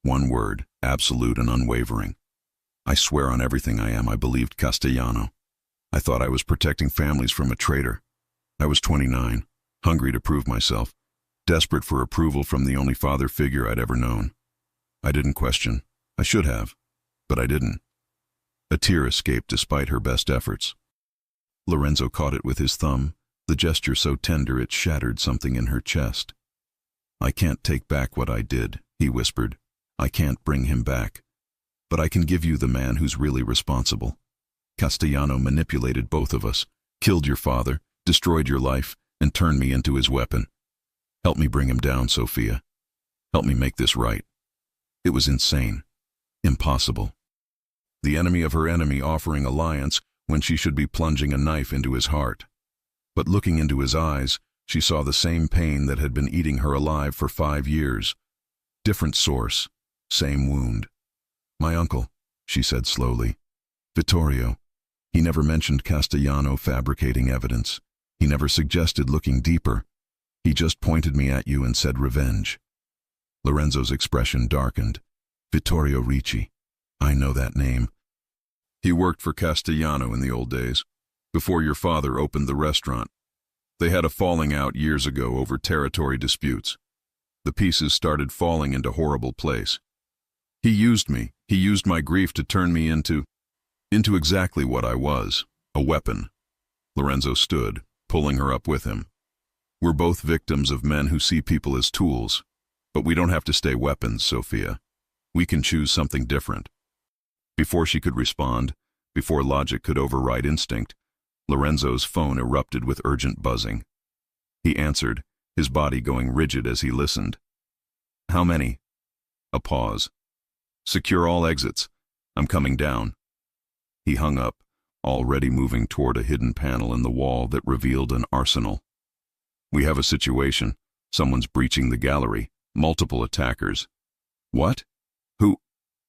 A: One word, absolute and unwavering. "I swear on everything I am, I believed Castellano. I thought I was protecting families from a traitor. I was 29, hungry to prove myself, desperate for approval from the only father figure I'd ever known. I didn't question. I should have, but I didn't." A tear escaped despite her best efforts. Lorenzo caught it with his thumb, the gesture so tender it shattered something in her chest. "I can't take back what I did," he whispered. "I can't bring him back. But I can give you the man who's really responsible. Castellano manipulated both of us, killed your father, destroyed your life, and turned me into his weapon. Help me bring him down, Sophia. Help me make this right." It was insane. Impossible. The enemy of her enemy offering alliance when she should be plunging a knife into his heart. But looking into his eyes, she saw the same pain that had been eating her alive for 5 years. Different source, same wound. "My uncle," she said slowly. "Vittorio. He never mentioned Castellano fabricating evidence. He never suggested looking deeper. He just pointed me at you and said revenge." Lorenzo's expression darkened. "Vittorio Ricci. I know that name. He worked for Castellano in the old days, before your father opened the restaurant. They had a falling out years ago over territory disputes. The pieces started falling into horrible place. He used me. He used my grief to turn me into exactly what I was, a weapon." Lorenzo stood, pulling her up with him. "We're both victims of men who see people as tools, but we don't have to stay weapons, Sophia. We can choose something different." Before she could respond, before logic could override instinct, Lorenzo's phone erupted with urgent buzzing. He answered, his body going rigid as he listened. "How many?" A pause. "Secure all exits. I'm coming down." He hung up, already moving toward a hidden panel in the wall that revealed an arsenal. "We have a situation. Someone's breaching the gallery. Multiple attackers." "What? Who?"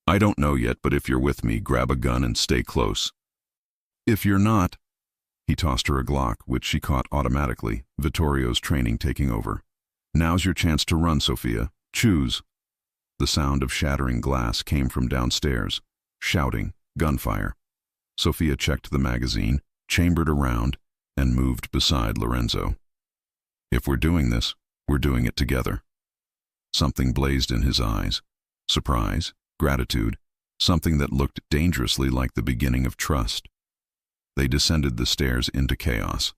A: "I don't know yet, but if you're with me, grab a gun and stay close. If you're not—" He tossed her a Glock, which she caught automatically, Vittorio's training taking over. "Now's your chance to run, Sophia. Choose." The sound of shattering glass came from downstairs. Shouting, gunfire. Sophia checked the magazine, chambered around, and moved beside Lorenzo. "If we're doing this, we're doing it together." Something blazed in his eyes. Surprise, gratitude, something that looked dangerously like the beginning of trust. They descended the stairs into chaos.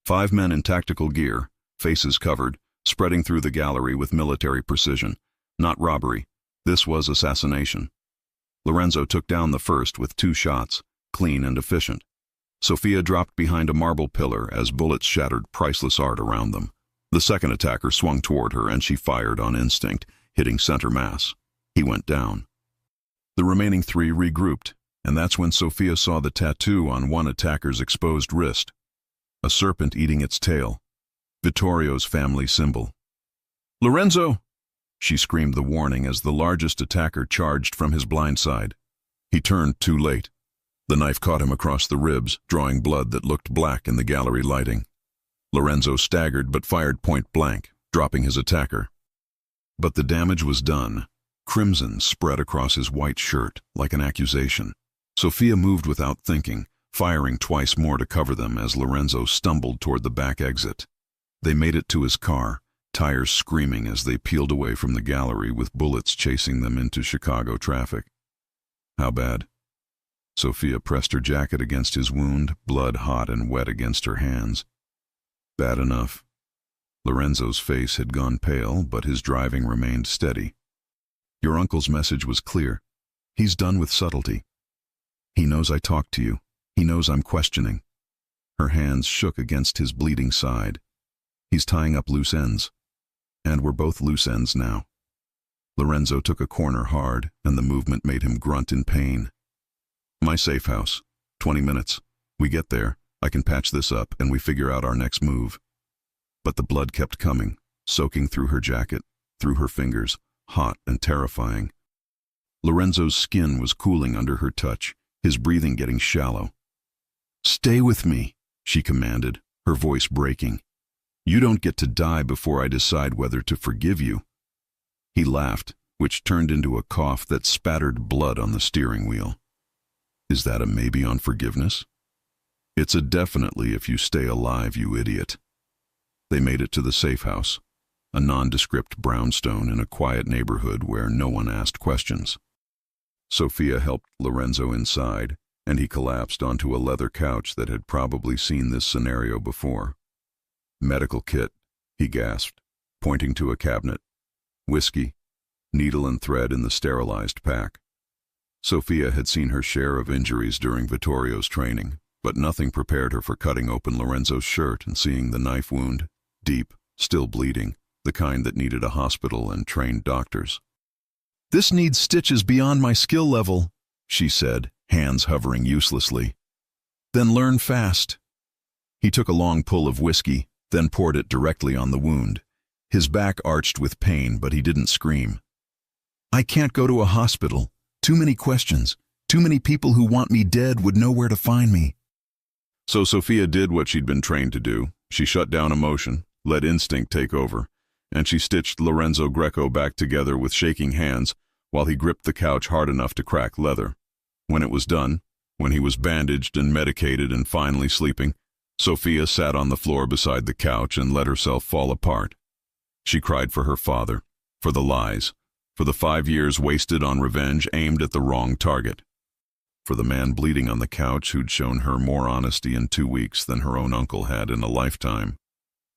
A: 5 men in tactical gear, faces covered, spreading through the gallery with military precision. Not robbery. This was assassination. Lorenzo took down the first with 2 shots, clean and efficient. Sophia dropped behind a marble pillar as bullets shattered priceless art around them. The second attacker swung toward her and she fired on instinct, hitting center mass. He went down. The remaining 3 regrouped, and that's when Sophia saw the tattoo on one attacker's exposed wrist. A serpent eating its tail. Vittorio's family symbol. "Lorenzo!" She screamed the warning as the largest attacker charged from his blind side. He turned too late. The knife caught him across the ribs, drawing blood that looked black in the gallery lighting. Lorenzo staggered but fired point blank, dropping his attacker. But the damage was done. Crimson spread across his white shirt, like an accusation. Sophia moved without thinking, firing twice more to cover them as Lorenzo stumbled toward the back exit. They made it to his car, tires screaming as they peeled away from the gallery with bullets chasing them into Chicago traffic. "How bad?" Sophia pressed her jacket against his wound, blood hot and wet against her hands. "Bad enough." Lorenzo's face had gone pale, but his driving remained steady. "Your uncle's message was clear. He's done with subtlety. He knows I talked to you. He knows I'm questioning." Her hands shook against his bleeding side. "He's tying up loose ends. And we're both loose ends now." Lorenzo took a corner hard, and the movement made him grunt in pain. "My safe house. 20 minutes. We get there, I can patch this up, and we figure out our next move." But the blood kept coming, soaking through her jacket, through her fingers, hot and terrifying. Lorenzo's skin was cooling under her touch, his breathing getting shallow. "Stay with me," she commanded, her voice breaking. "You don't get to die before I decide whether to forgive you." He laughed, which turned into a cough that spattered blood on the steering wheel. "Is that a maybe on forgiveness?" "It's a definitely if you stay alive, you idiot." They made it to the safe house, a nondescript brownstone in a quiet neighborhood where no one asked questions. Sophia helped Lorenzo inside, and he collapsed onto a leather couch that had probably seen this scenario before. Medical kit, he gasped, pointing to a cabinet. Whiskey, needle and thread in the sterilized pack. Sophia had seen her share of injuries during Vittorio's training, but nothing prepared her for cutting open Lorenzo's shirt and seeing the knife wound, deep, still bleeding, the kind that needed a hospital and trained doctors. "This needs stitches beyond my skill level," she said, hands hovering uselessly. "Then learn fast." He took a long pull of whiskey, then poured it directly on the wound. His back arched with pain, but he didn't scream. "I can't go to a hospital. Too many questions. Too many people who want me dead would know where to find me." So Sophia did what she'd been trained to do. She shut down emotion, let instinct take over, and she stitched Lorenzo Greco back together with shaking hands while he gripped the couch hard enough to crack leather. When it was done, when he was bandaged and medicated and finally sleeping, Sophia sat on the floor beside the couch and let herself fall apart. She cried for her father, for the lies, for the 5 years wasted on revenge aimed at the wrong target, for the man bleeding on the couch who'd shown her more honesty in 2 weeks than her own uncle had in a lifetime.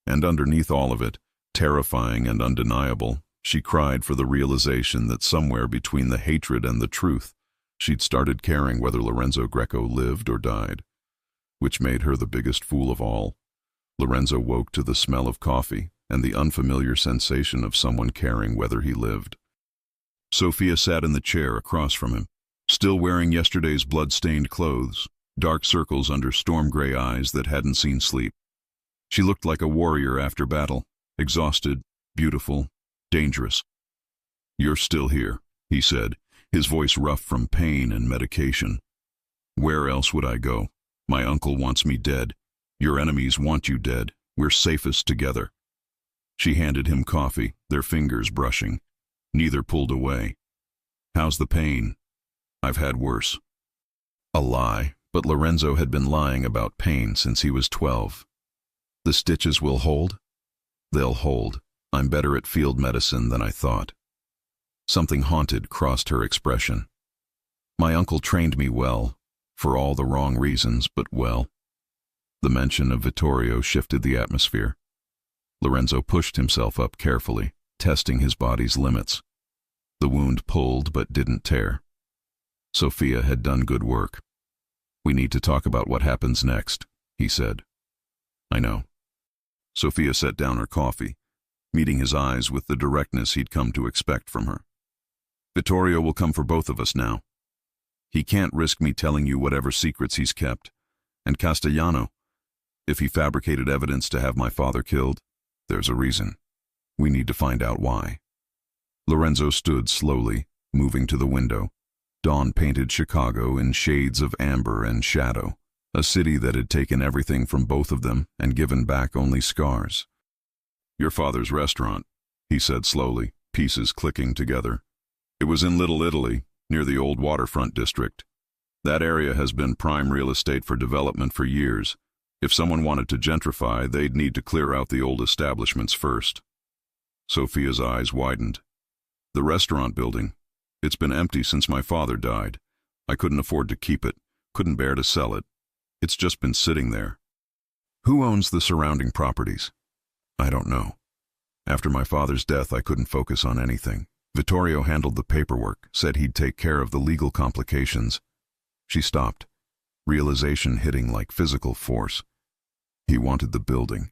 A: And underneath all of it, terrifying and undeniable, she cried for the realization that somewhere between the hatred and the truth, she'd started caring whether Lorenzo Greco lived or died, which made her the biggest fool of all. Lorenzo woke to the smell of coffee and the unfamiliar sensation of someone caring whether he lived. Sophia sat in the chair across from him, still wearing yesterday's blood-stained clothes, dark circles under storm-gray eyes that hadn't seen sleep. She looked like a warrior after battle, exhausted, beautiful, dangerous. "You're still here," he said, his voice rough from pain and medication. "Where else would I go? My uncle wants me dead. Your enemies want you dead. We're safest together." She handed him coffee, their fingers brushing. Neither pulled away. "How's the pain?" "I've had worse." A lie, but Lorenzo had been lying about pain since he was 12. "The stitches will hold?" "They'll hold. I'm better at field medicine than I thought." Something haunted crossed her expression. "My uncle trained me well, for all the wrong reasons, but well." The mention of Vittorio shifted the atmosphere. Lorenzo pushed himself up carefully, testing his body's limits. The wound pulled but didn't tear. Sophia had done good work. "We need to talk about what happens next," he said. "I know." Sophia set down her coffee, meeting his eyes with the directness he'd come to expect from her. "Vittorio will come for both of us now. He can't risk me telling you whatever secrets he's kept. And Castellano, if he fabricated evidence to have my father killed, there's a reason. We need to find out why." Lorenzo stood slowly, moving to the window. Dawn painted Chicago in shades of amber and shadow, a city that had taken everything from both of them and given back only scars. "Your father's restaurant," he said slowly, pieces clicking together. "It was in Little Italy, near the old waterfront district. That area has been prime real estate for development for years. If someone wanted to gentrify, they'd need to clear out the old establishments first." Sophia's eyes widened. "The restaurant building. It's been empty since my father died. I couldn't afford to keep it, couldn't bear to sell it. It's just been sitting there." "Who owns the surrounding properties?" "I don't know. After my father's death, I couldn't focus on anything. Vittorio handled the paperwork, said he'd take care of the legal complications." She stopped, realization hitting like physical force. He wanted the building.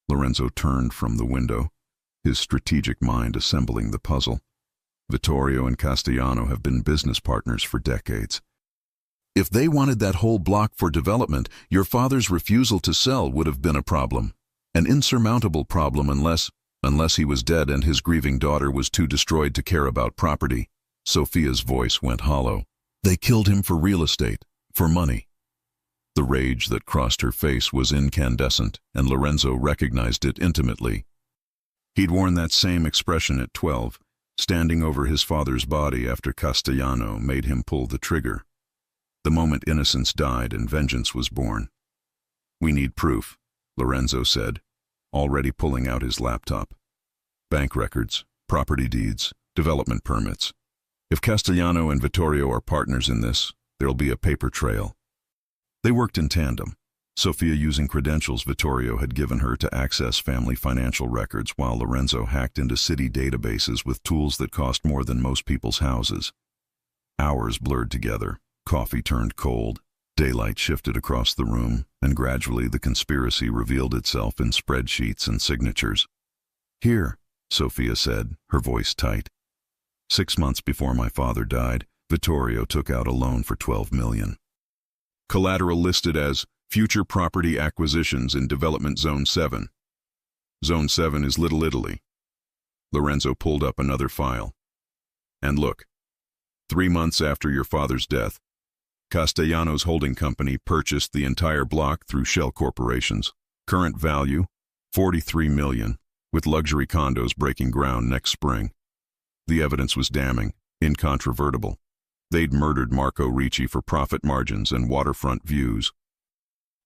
A: Lorenzo turned from the window, his strategic mind assembling the puzzle. Vittorio and Castellano have been business partners for decades. If they wanted that whole block for development, your father's refusal to sell would have been a problem. An insurmountable problem unless he was dead and his grieving daughter was too destroyed to care about property. Sophia's voice went hollow. They killed him for real estate, for money. The rage that crossed her face was incandescent, and Lorenzo recognized it intimately. He'd worn that same expression at 12, standing over his father's body after Castellano made him pull the trigger. The moment innocence died and vengeance was born. "We need proof," Lorenzo said, already pulling out his laptop. "Bank records, property deeds, development permits. If Castellano and Vittorio are partners in this, there'll be a paper trail." They worked in tandem. Sofia using credentials Vittorio had given her to access family financial records while Lorenzo hacked into city databases with tools that cost more than most people's houses. Hours blurred together, coffee turned cold, daylight shifted across the room, and gradually the conspiracy revealed itself in spreadsheets and signatures. "Here," Sofia said, her voice tight. 6 months before my father died, Vittorio took out a loan for $12 million. Collateral listed as future property acquisitions in Development Zone 7. Zone 7 is Little Italy. Lorenzo pulled up another file. And look, 3 months after your father's death, Castellanos Holding Company purchased the entire block through shell corporations. Current value, $43 million, with luxury condos breaking ground next spring. The evidence was damning, incontrovertible. They'd murdered Marco Ricci for profit margins and waterfront views.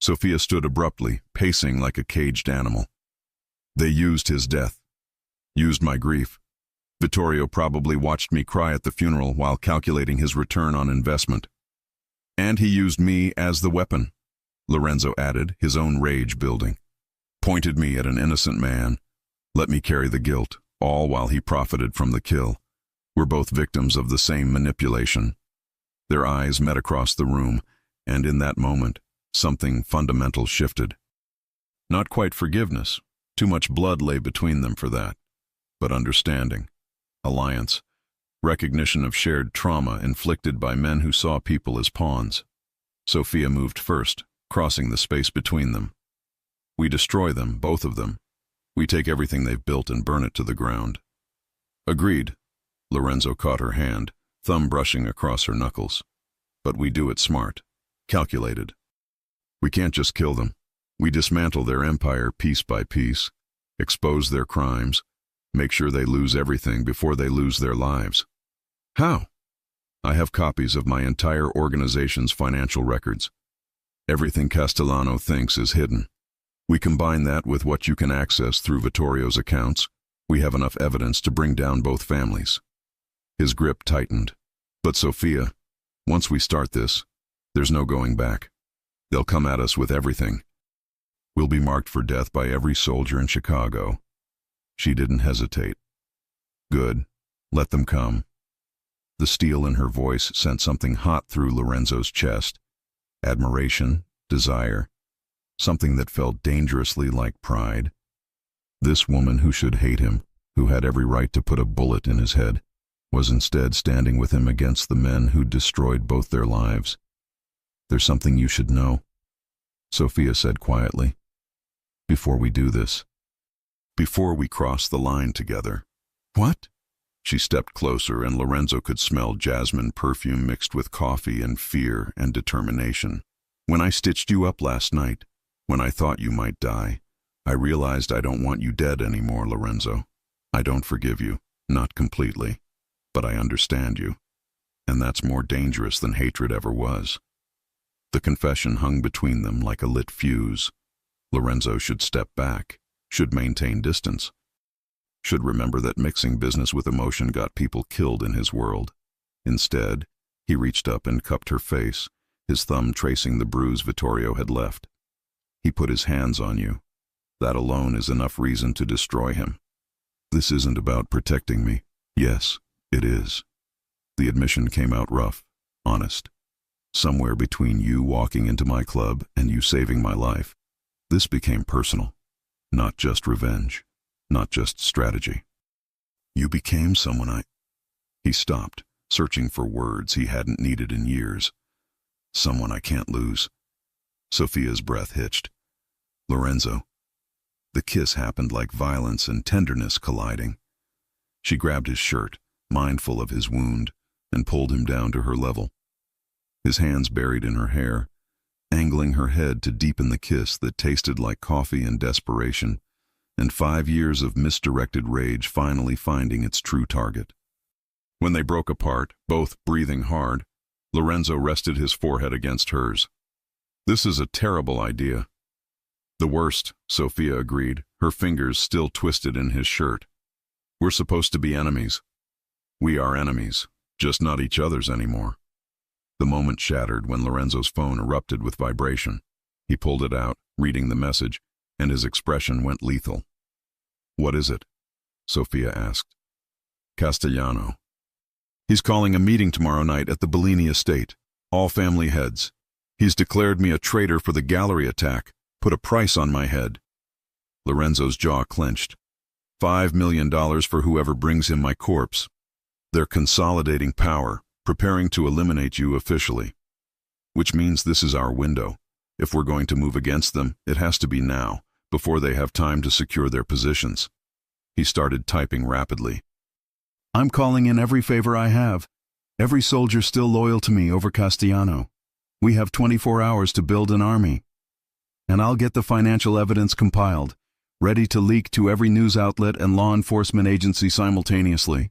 A: Sofia stood abruptly, pacing like a caged animal. They used his death. Used my grief. Vittorio probably watched me cry at the funeral while calculating his return on investment. And he used me as the weapon, Lorenzo added, his own rage building. Pointed me at an innocent man. Let me carry the guilt, all while he profited from the kill. We're both victims of the same manipulation. Their eyes met across the room, and in that moment, something fundamental shifted. Not quite forgiveness. Too much blood lay between them for that. But understanding. Alliance. Recognition of shared trauma inflicted by men who saw people as pawns. Sofia moved first, crossing the space between them. We destroy them, both of them. We take everything they've built and burn it to the ground. Agreed. Lorenzo caught her hand, thumb brushing across her knuckles. But we do it smart. Calculated. We can't just kill them. We dismantle their empire piece by piece, expose their crimes, make sure they lose everything before they lose their lives. How? I have copies of my entire organization's financial records. Everything Castellano thinks is hidden. We combine that with what you can access through Vittorio's accounts. We have enough evidence to bring down both families. His grip tightened. But Sofia, once we start this, there's no going back. They'll come at us with everything. We'll be marked for death by every soldier in Chicago. She didn't hesitate. Good. Let them come. The steel in her voice sent something hot through Lorenzo's chest. Admiration, desire, something that felt dangerously like pride. This woman who should hate him, who had every right to put a bullet in his head, was instead standing with him against the men who'd destroyed both their lives. There's something you should know, Sofia said quietly. Before we do this. Before we cross the line together. What? She stepped closer and Lorenzo could smell jasmine perfume mixed with coffee and fear and determination. When I stitched you up last night, when I thought you might die, I realized I don't want you dead anymore, Lorenzo. I don't forgive you, not completely, but I understand you. And that's more dangerous than hatred ever was. The confession hung between them like a lit fuse. Lorenzo should step back, should maintain distance, should remember that mixing business with emotion got people killed in his world. Instead, he reached up and cupped her face, his thumb tracing the bruise Vittorio had left. He put his hands on you. That alone is enough reason to destroy him. This isn't about protecting me. Yes, it is. The admission came out rough, honest. Somewhere between you walking into my club and you saving my life, this became personal. Not just revenge, not just strategy. You became someone He stopped, searching for words he hadn't needed in years. Someone I can't lose. Sofia's breath hitched. Lorenzo. The kiss happened like violence and tenderness colliding. She grabbed his shirt, mindful of his wound, and pulled him down to her level. His hands buried in her hair, angling her head to deepen the kiss that tasted like coffee and desperation, and 5 years of misdirected rage finally finding its true target. When they broke apart, both breathing hard, Lorenzo rested his forehead against hers. This is a terrible idea. The worst, Sofia agreed, her fingers still twisted in his shirt. We're supposed to be enemies. We are enemies, just not each other's anymore. The moment shattered when Lorenzo's phone erupted with vibration. He pulled it out, reading the message, and his expression went lethal. "What is it?" Sofia asked. "Castellano. He's calling a meeting tomorrow night at the Bellini estate. All family heads. He's declared me a traitor for the gallery attack, put a price on my head." Lorenzo's jaw clenched. $5 million for whoever brings him my corpse. They're consolidating power, preparing to eliminate you officially. Which means this is our window. If we're going to move against them, it has to be now, before they have time to secure their positions. He started typing rapidly. "I'm calling in every favor I have. Every soldier still loyal to me over Castellano. We have 24 hours to build an army. And I'll get the financial evidence compiled, ready to leak to every news outlet and law enforcement agency simultaneously."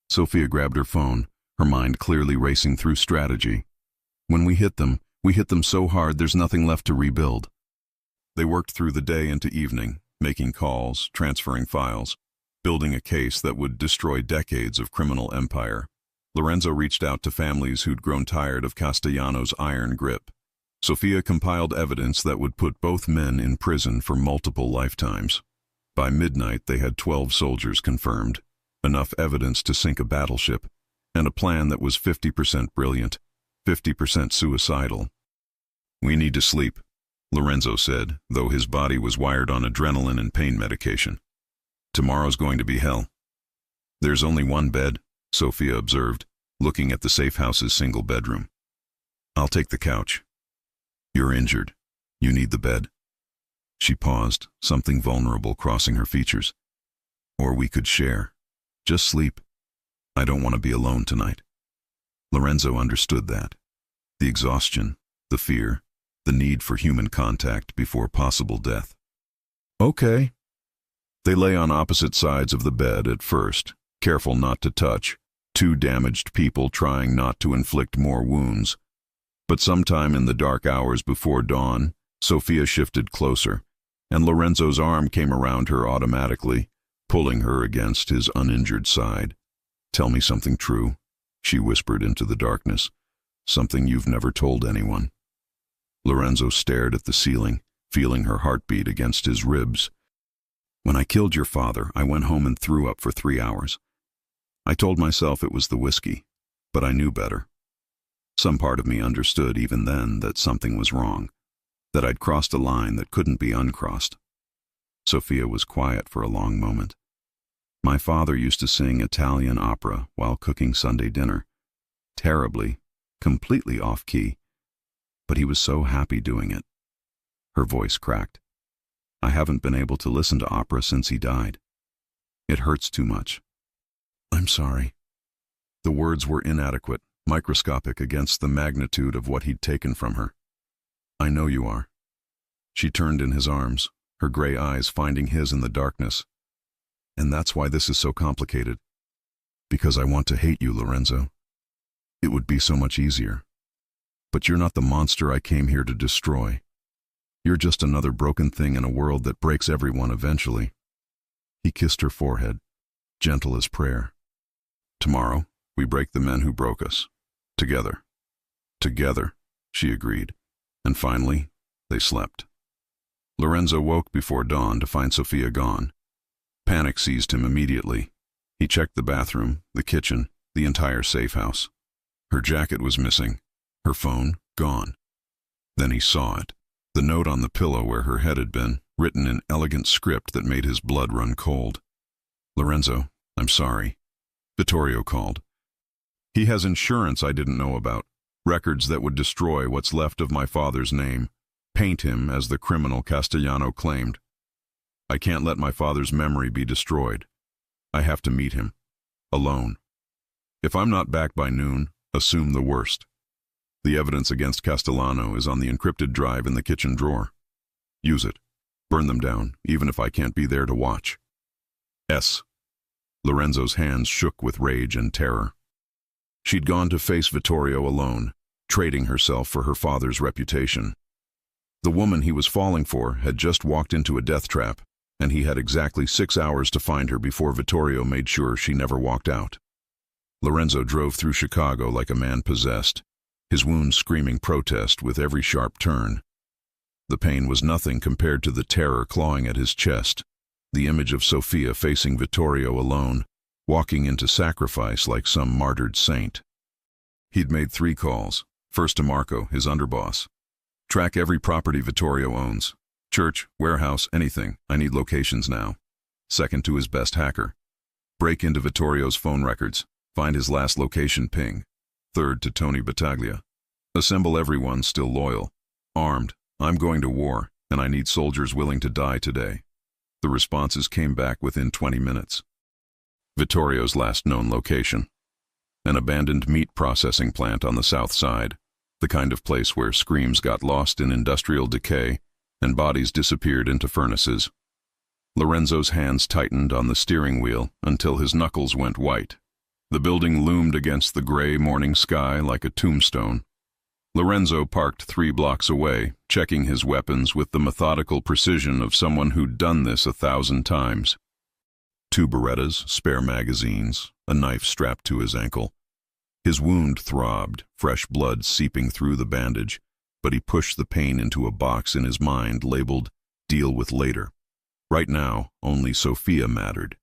A: Sofia grabbed her phone, her mind clearly racing through strategy. "When we hit them so hard there's nothing left to rebuild." They worked through the day into evening, making calls, transferring files, building a case that would destroy decades of criminal empire. Lorenzo reached out to families who'd grown tired of Castellano's iron grip. Sofia compiled evidence that would put both men in prison for multiple lifetimes. By midnight, they had 12 soldiers confirmed, enough evidence to sink a battleship, and a plan that was 50% brilliant, 50% suicidal. "We need to sleep," Lorenzo said, though his body was wired on adrenaline and pain medication. "Tomorrow's going to be hell." "There's only one bed," Sofia observed, looking at the safe house's single bedroom. "I'll take the couch." "You're injured. You need the bed." She paused, something vulnerable crossing her features. "Or we could share. Just sleep. I don't want to be alone tonight." Lorenzo understood that. The exhaustion, the fear, the need for human contact before possible death. "Okay." They lay on opposite sides of the bed at first, careful not to touch, two damaged people trying not to inflict more wounds. But sometime in the dark hours before dawn, Sofia shifted closer, and Lorenzo's arm came around her automatically, pulling her against his uninjured side. "Tell me something true," she whispered into the darkness. "Something you've never told anyone." Lorenzo stared at the ceiling, feeling her heartbeat against his ribs. "When I killed your father, I went home and threw up for 3 hours. I told myself it was the whiskey, but I knew better. Some part of me understood even then that something was wrong, that I'd crossed a line that couldn't be uncrossed." Sofia was quiet for a long moment. "My father used to sing Italian opera while cooking Sunday dinner. Terribly, completely off-key. But he was so happy doing it." Her voice cracked. "I haven't been able to listen to opera since he died. It hurts too much." "I'm sorry." The words were inadequate, microscopic against the magnitude of what he'd taken from her. "I know you are." She turned in his arms, her gray eyes finding his in the darkness. "And that's why this is so complicated. Because I want to hate you, Lorenzo. It would be so much easier. But you're not the monster I came here to destroy. You're just another broken thing in a world that breaks everyone eventually." He kissed her forehead, gentle as prayer. "Tomorrow, we break the men who broke us. Together." "Together," she agreed. And finally, they slept. Lorenzo woke before dawn to find Sofia gone. Panic seized him immediately. He checked the bathroom, the kitchen, the entire safe house. Her jacket was missing, her phone gone. Then he saw it, the note on the pillow where her head had been, written in elegant script that made his blood run cold. "Lorenzo, I'm sorry." Vittorio called. "He has insurance I didn't know about, records that would destroy what's left of my father's name, paint him as the criminal Castellano claimed. I can't let my father's memory be destroyed. I have to meet him. Alone. If I'm not back by noon, assume the worst. The evidence against Castellano is on the encrypted drive in the kitchen drawer. Use it. Burn them down, even if I can't be there to watch. S." Lorenzo's hands shook with rage and terror. She'd gone to face Vittorio alone, trading herself for her father's reputation. The woman he was falling for had just walked into a death trap, and he had exactly 6 hours to find her before Vittorio made sure she never walked out. Lorenzo drove through Chicago like a man possessed, his wounds screaming protest with every sharp turn. The pain was nothing compared to the terror clawing at his chest. The image of Sofia facing Vittorio alone, walking into sacrifice like some martyred saint. He'd made 3 calls. First to Marco, his underboss. Track every property Vittorio owns. Church, warehouse, anything. I need locations now. Second to his best hacker. Break into Vittorio's phone records. Find his last location ping. Third to Tony Battaglia. Assemble everyone still loyal. Armed. I'm going to war, and I need soldiers willing to die today. The responses came back within 20 minutes. Vittorio's last known location. An abandoned meat processing plant on the south side. The kind of place where screams got lost in industrial decay and bodies disappeared into furnaces. Lorenzo's hands tightened on the steering wheel until his knuckles went white. The building loomed against the gray morning sky like a tombstone. Lorenzo parked 3 blocks away, checking his weapons with the methodical precision of someone who'd done this 1,000 times. 2 Berettas, spare magazines, a knife strapped to his ankle. His wound throbbed, fresh blood seeping through the bandage, but he pushed the pain into a box in his mind labeled, "Deal with later." Right now, only Sofia mattered.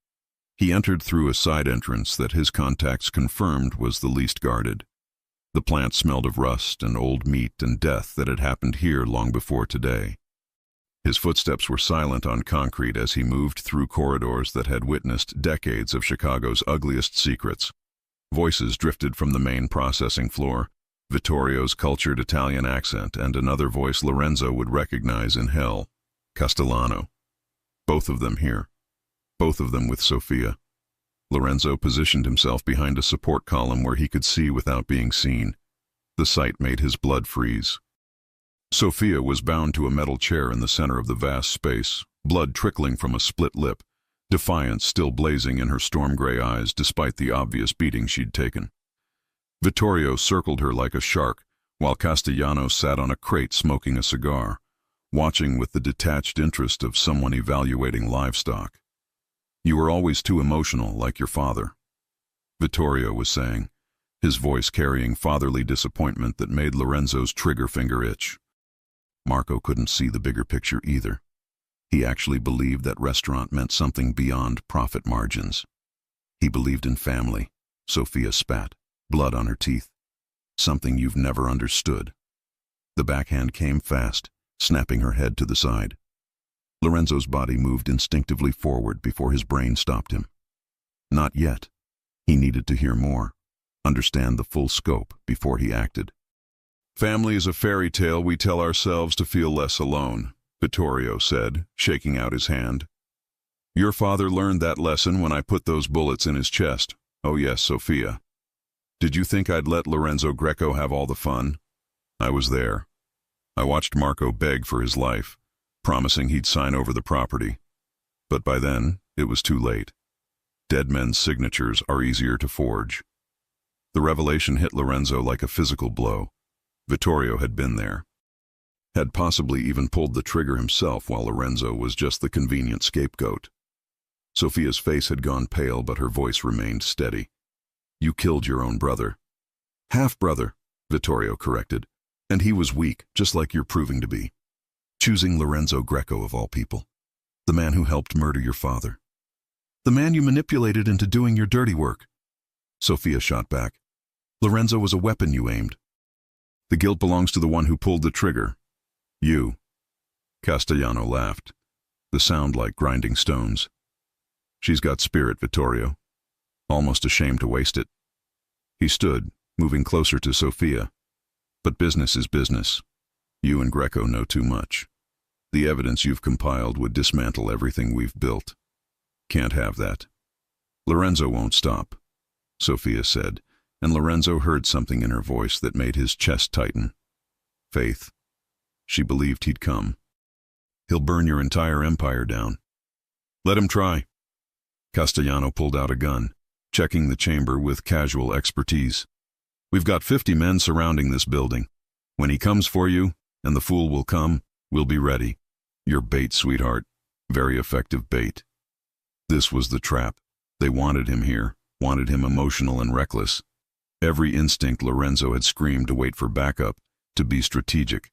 A: He entered through a side entrance that his contacts confirmed was the least guarded. The plant smelled of rust and old meat and death that had happened here long before today. His footsteps were silent on concrete as he moved through corridors that had witnessed decades of Chicago's ugliest secrets. Voices drifted from the main processing floor, Vittorio's cultured Italian accent and another voice Lorenzo would recognize in hell, Castellano. Both of them here. Both of them with Sofia. Lorenzo positioned himself behind a support column where he could see without being seen. The sight made his blood freeze. Sofia was bound to a metal chair in the center of the vast space, blood trickling from a split lip, defiance still blazing in her storm-gray eyes despite the obvious beating she'd taken. Vittorio circled her like a shark, while Castellano sat on a crate smoking a cigar, watching with the detached interest of someone evaluating livestock. "You were always too emotional, like your father," Vittorio was saying, his voice carrying fatherly disappointment that made Lorenzo's trigger finger itch. Marco couldn't see the bigger picture either. He actually believed that restaurant meant something beyond profit margins. He believed in family. Sofia spat, blood on her teeth. "Something you've never understood." The backhand came fast, snapping her head to the side. Lorenzo's body moved instinctively forward before his brain stopped him. Not yet. He needed to hear more, understand the full scope before he acted. "Family is a fairy tale we tell ourselves to feel less alone," Vittorio said, shaking out his hand. "Your father learned that lesson when I put those bullets in his chest. Oh yes, Sofia. Did you think I'd let Lorenzo Greco have all the fun? I was there. I watched Marco beg for his life, promising he'd sign over the property. But by then, it was too late. Dead men's signatures are easier to forge." The revelation hit Lorenzo like a physical blow. Vittorio had been there. Had possibly even pulled the trigger himself while Lorenzo was just the convenient scapegoat. Sofia's face had gone pale, but her voice remained steady. "You killed your own brother." "Half-brother," Vittorio corrected. "And he was weak, just like you're proving to be. Choosing Lorenzo Greco of all people. The man who helped murder your father. The man you manipulated into doing your dirty work." Sofia shot back. "Lorenzo was a weapon you aimed. The guilt belongs to the one who pulled the trigger. You." Castellano laughed, the sound like grinding stones. "She's got spirit, Vittorio. Almost ashamed to waste it." He stood, moving closer to Sofia. "But business is business. You and Greco know too much. The evidence you've compiled would dismantle everything we've built. Can't have that." "Lorenzo won't stop," Sofia said, and Lorenzo heard something in her voice that made his chest tighten. Faith. She believed he'd come. "He'll burn your entire empire down." "Let him try." Castellano pulled out a gun, checking the chamber with casual expertise. "We've got 50 men surrounding this building. When he comes for you, and the fool will come, we'll be ready. Your bait, sweetheart. Very effective bait." This was the trap. They wanted him here, wanted him emotional and reckless. Every instinct Lorenzo had screamed to wait for backup, to be strategic.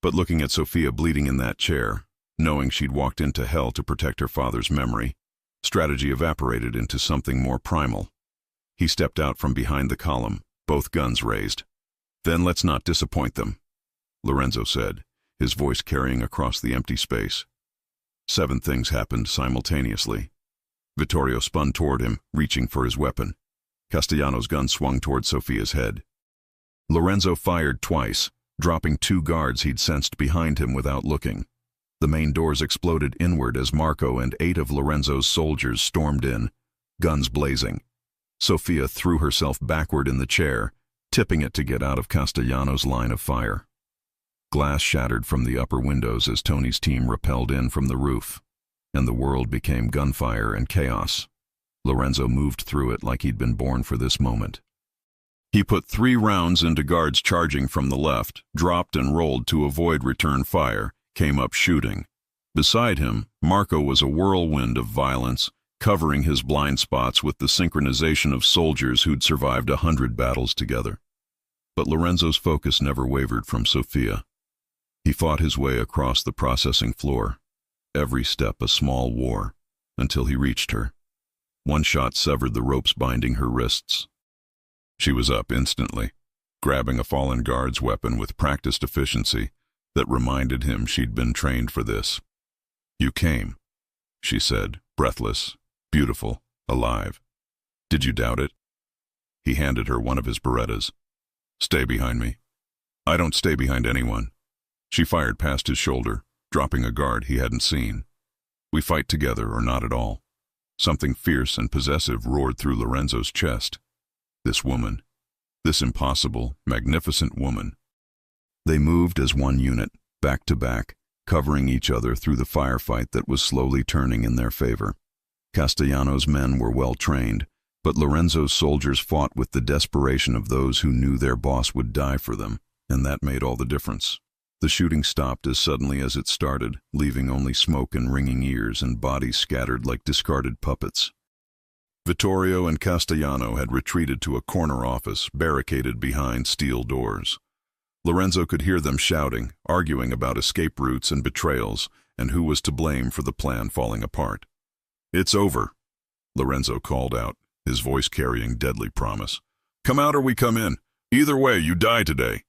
A: But looking at Sofia bleeding in that chair, knowing she'd walked into hell to protect her father's memory, strategy evaporated into something more primal. He stepped out from behind the column, both guns raised. "Then let's not disappoint them," Lorenzo said, his voice carrying across the empty space. 7 things happened simultaneously. Vittorio spun toward him, reaching for his weapon. Castellano's gun swung toward Sofia's head. Lorenzo fired twice, dropping 2 guards he'd sensed behind him without looking. The main doors exploded inward as Marco and 8 of Lorenzo's soldiers stormed in, guns blazing. Sofia threw herself backward in the chair, tipping it to get out of Castellano's line of fire. Glass shattered from the upper windows as Tony's team rappelled in from the roof, and the world became gunfire and chaos. Lorenzo moved through it like he'd been born for this moment. He put 3 rounds into guards charging from the left, dropped and rolled to avoid return fire, came up shooting. Beside him, Marco was a whirlwind of violence, covering his blind spots with the synchronization of soldiers who'd survived 100 battles together. But Lorenzo's focus never wavered from Sofia. He fought his way across the processing floor, every step a small war, until he reached her. One shot severed the ropes binding her wrists. She was up instantly, grabbing a fallen guard's weapon with practiced efficiency that reminded him she'd been trained for this. "You came," she said, breathless, beautiful, alive. "Did you doubt it?" He handed her one of his Berettas. "Stay behind me." "I don't stay behind anyone." She fired past his shoulder, dropping a guard he hadn't seen. "We fight together or not at all." Something fierce and possessive roared through Lorenzo's chest. This woman, this impossible, magnificent woman. They moved as one unit, back to back, covering each other through the firefight that was slowly turning in their favor. Castellano's men were well trained, but Lorenzo's soldiers fought with the desperation of those who knew their boss would die for them, and that made all the difference. The shooting stopped as suddenly as it started, leaving only smoke and ringing ears and bodies scattered like discarded puppets. Vittorio and Castellano had retreated to a corner office barricaded behind steel doors. Lorenzo could hear them shouting, arguing about escape routes and betrayals, and who was to blame for the plan falling apart. "It's over," Lorenzo called out, his voice carrying deadly promise. "Come out or we come in. Either way, you die today."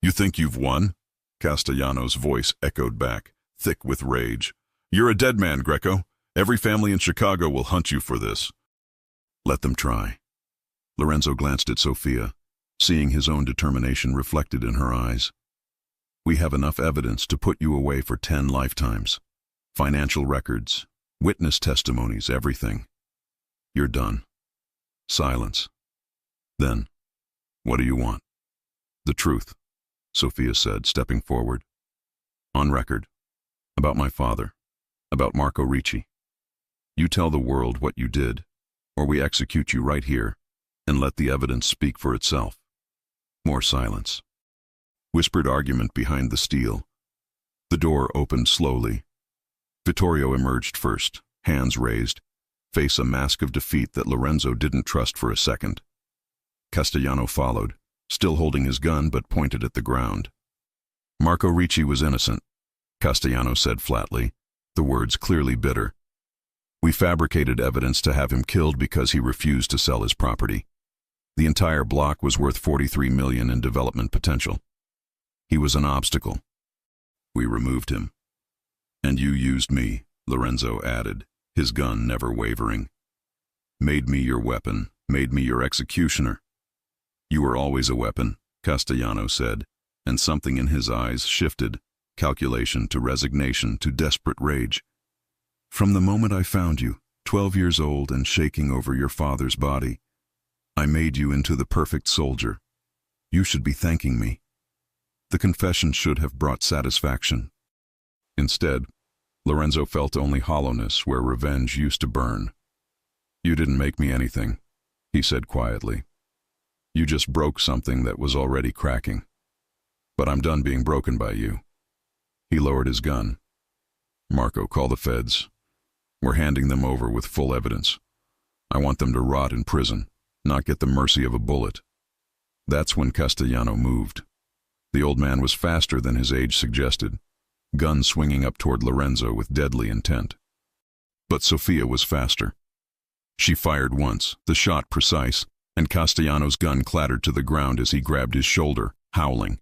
A: "You think you've won?" Castellano's voice echoed back, thick with rage. "You're a dead man, Greco. Every family in Chicago will hunt you for this." "Let them try." Lorenzo glanced at Sofia, seeing his own determination reflected in her eyes. "We have enough evidence to put you away for 10 lifetimes. Financial records, witness testimonies, everything. You're done." Silence. Then, "What do you want?" "The truth," Sofia said, stepping forward. "On record. About my father. About Marco Ricci. You tell the world what you did, or we execute you right here, and let the evidence speak for itself." More silence. Whispered argument behind the steel. The door opened slowly. Vittorio emerged first, hands raised, face a mask of defeat that Lorenzo didn't trust for a second. Castellano followed, still holding his gun but pointed at the ground. "Marco Ricci was innocent," Castellano said flatly, the words clearly bitter. "We fabricated evidence to have him killed because he refused to sell his property. The entire block was worth $43 million in development potential. He was an obstacle. We removed him. And you used me," Lorenzo added, his gun never wavering. "Made me your weapon, made me your executioner." "You were always a weapon," Castellano said, and something in his eyes shifted, calculation to resignation to desperate rage. "From the moment I found you, 12 years old and shaking over your father's body, I made you into the perfect soldier. You should be thanking me. The confession should have brought satisfaction." Instead, Lorenzo felt only hollowness where revenge used to burn. "You didn't make me anything," he said quietly. "You just broke something that was already cracking. But I'm done being broken by you." He lowered his gun. "Marco, call the feds. We're handing them over with full evidence. I want them to rot in prison, not get the mercy of a bullet." That's when Castellano moved. The old man was faster than his age suggested, gun swinging up toward Lorenzo with deadly intent. But Sofia was faster. She fired once, the shot precise, and Castellano's gun clattered to the ground as he grabbed his shoulder, howling.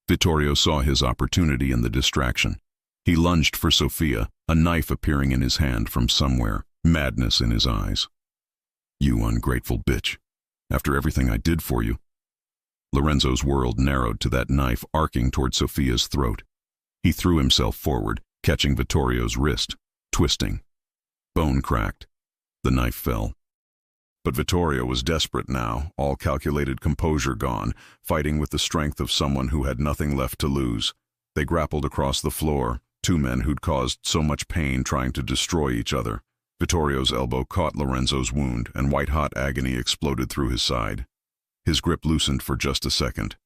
A: Vittorio saw his opportunity in the distraction. He lunged for Sofia, a knife appearing in his hand from somewhere, madness in his eyes. "You ungrateful bitch. After everything I did for you." Lorenzo's world narrowed to that knife arcing toward Sofia's throat. He threw himself forward, catching Vittorio's wrist, twisting. Bone cracked. The knife fell. But Vittorio was desperate now, all calculated composure gone, fighting with the strength of someone who had nothing left to lose. They grappled across the floor, two men who'd caused so much pain trying to destroy each other. Vittorio's elbow caught Lorenzo's wound, and white-hot agony exploded through his side. His grip loosened for just a second.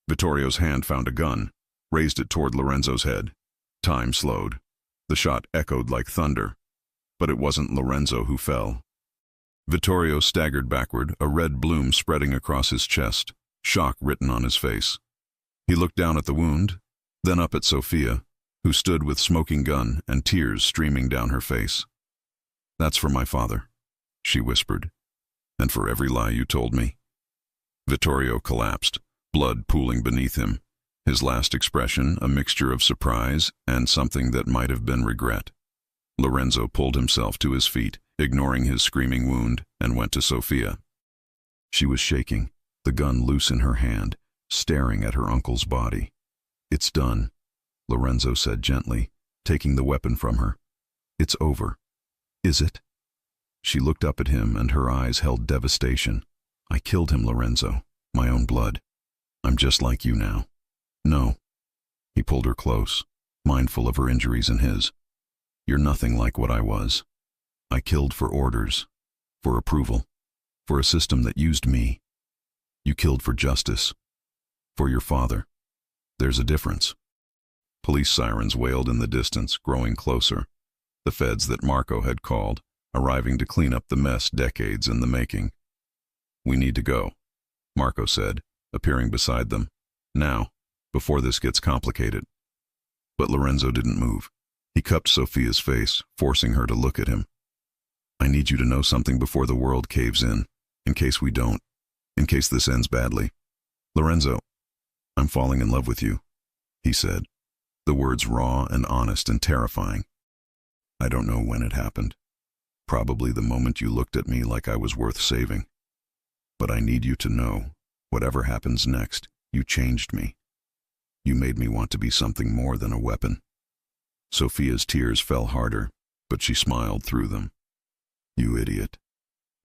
A: Vittorio's hand found a gun, raised it toward Lorenzo's head. Time slowed. The shot echoed like thunder. But it wasn't Lorenzo who fell. Vittorio staggered backward, a red bloom spreading across his chest, shock written on his face. He looked down at the wound, then up at Sofia, who stood with smoking gun and tears streaming down her face. "That's for my father," she whispered. "And for every lie you told me." Vittorio collapsed, blood pooling beneath him, his last expression a mixture of surprise and something that might have been regret. Lorenzo pulled himself to his feet, ignoring his screaming wound, and went to Sofia. She was shaking, the gun loose in her hand, staring at her uncle's body. "It's done," Lorenzo said gently, taking the weapon from her. "It's over." "Is it?" She looked up at him, and her eyes held devastation. "I killed him, Lorenzo. My own blood. I'm just like you now." "No." He pulled her close, mindful of her injuries and his. "You're nothing like what I was. I killed for orders, for approval, for a system that used me. You killed for justice, for your father. There's a difference." Police sirens wailed in the distance, growing closer. The feds that Marco had called, arriving to clean up the mess decades in the making. "We need to go," Marco said, appearing beside them. "Now, before this gets complicated." But Lorenzo didn't move. He cupped Sofia's face, forcing her to look at him. "I need you to know something before the world caves in case we don't, in case this ends badly. Lorenzo, I'm falling in love with you," he said, the words raw and honest and terrifying. "I don't know when it happened. Probably the moment you looked at me like I was worth saving. But I need you to know, whatever happens next, you changed me. You made me want to be something more than a weapon." Sofia's tears fell harder, but she smiled through them. "You idiot.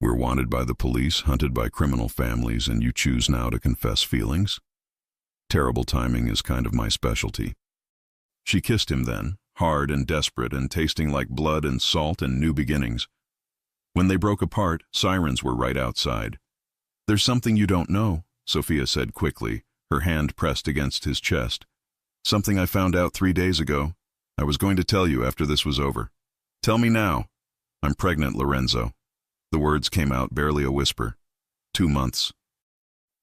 A: We're wanted by the police, hunted by criminal families, and you choose now to confess feelings? Terrible timing is kind of my specialty." She kissed him then, hard and desperate and tasting like blood and salt and new beginnings. When they broke apart, sirens were right outside. "There's something you don't know," Sofia said quickly, her hand pressed against his chest. "Something I found out 3 days ago. I was going to tell you after this was over. Tell me now. I'm pregnant, Lorenzo." The words came out barely a whisper. 2 months.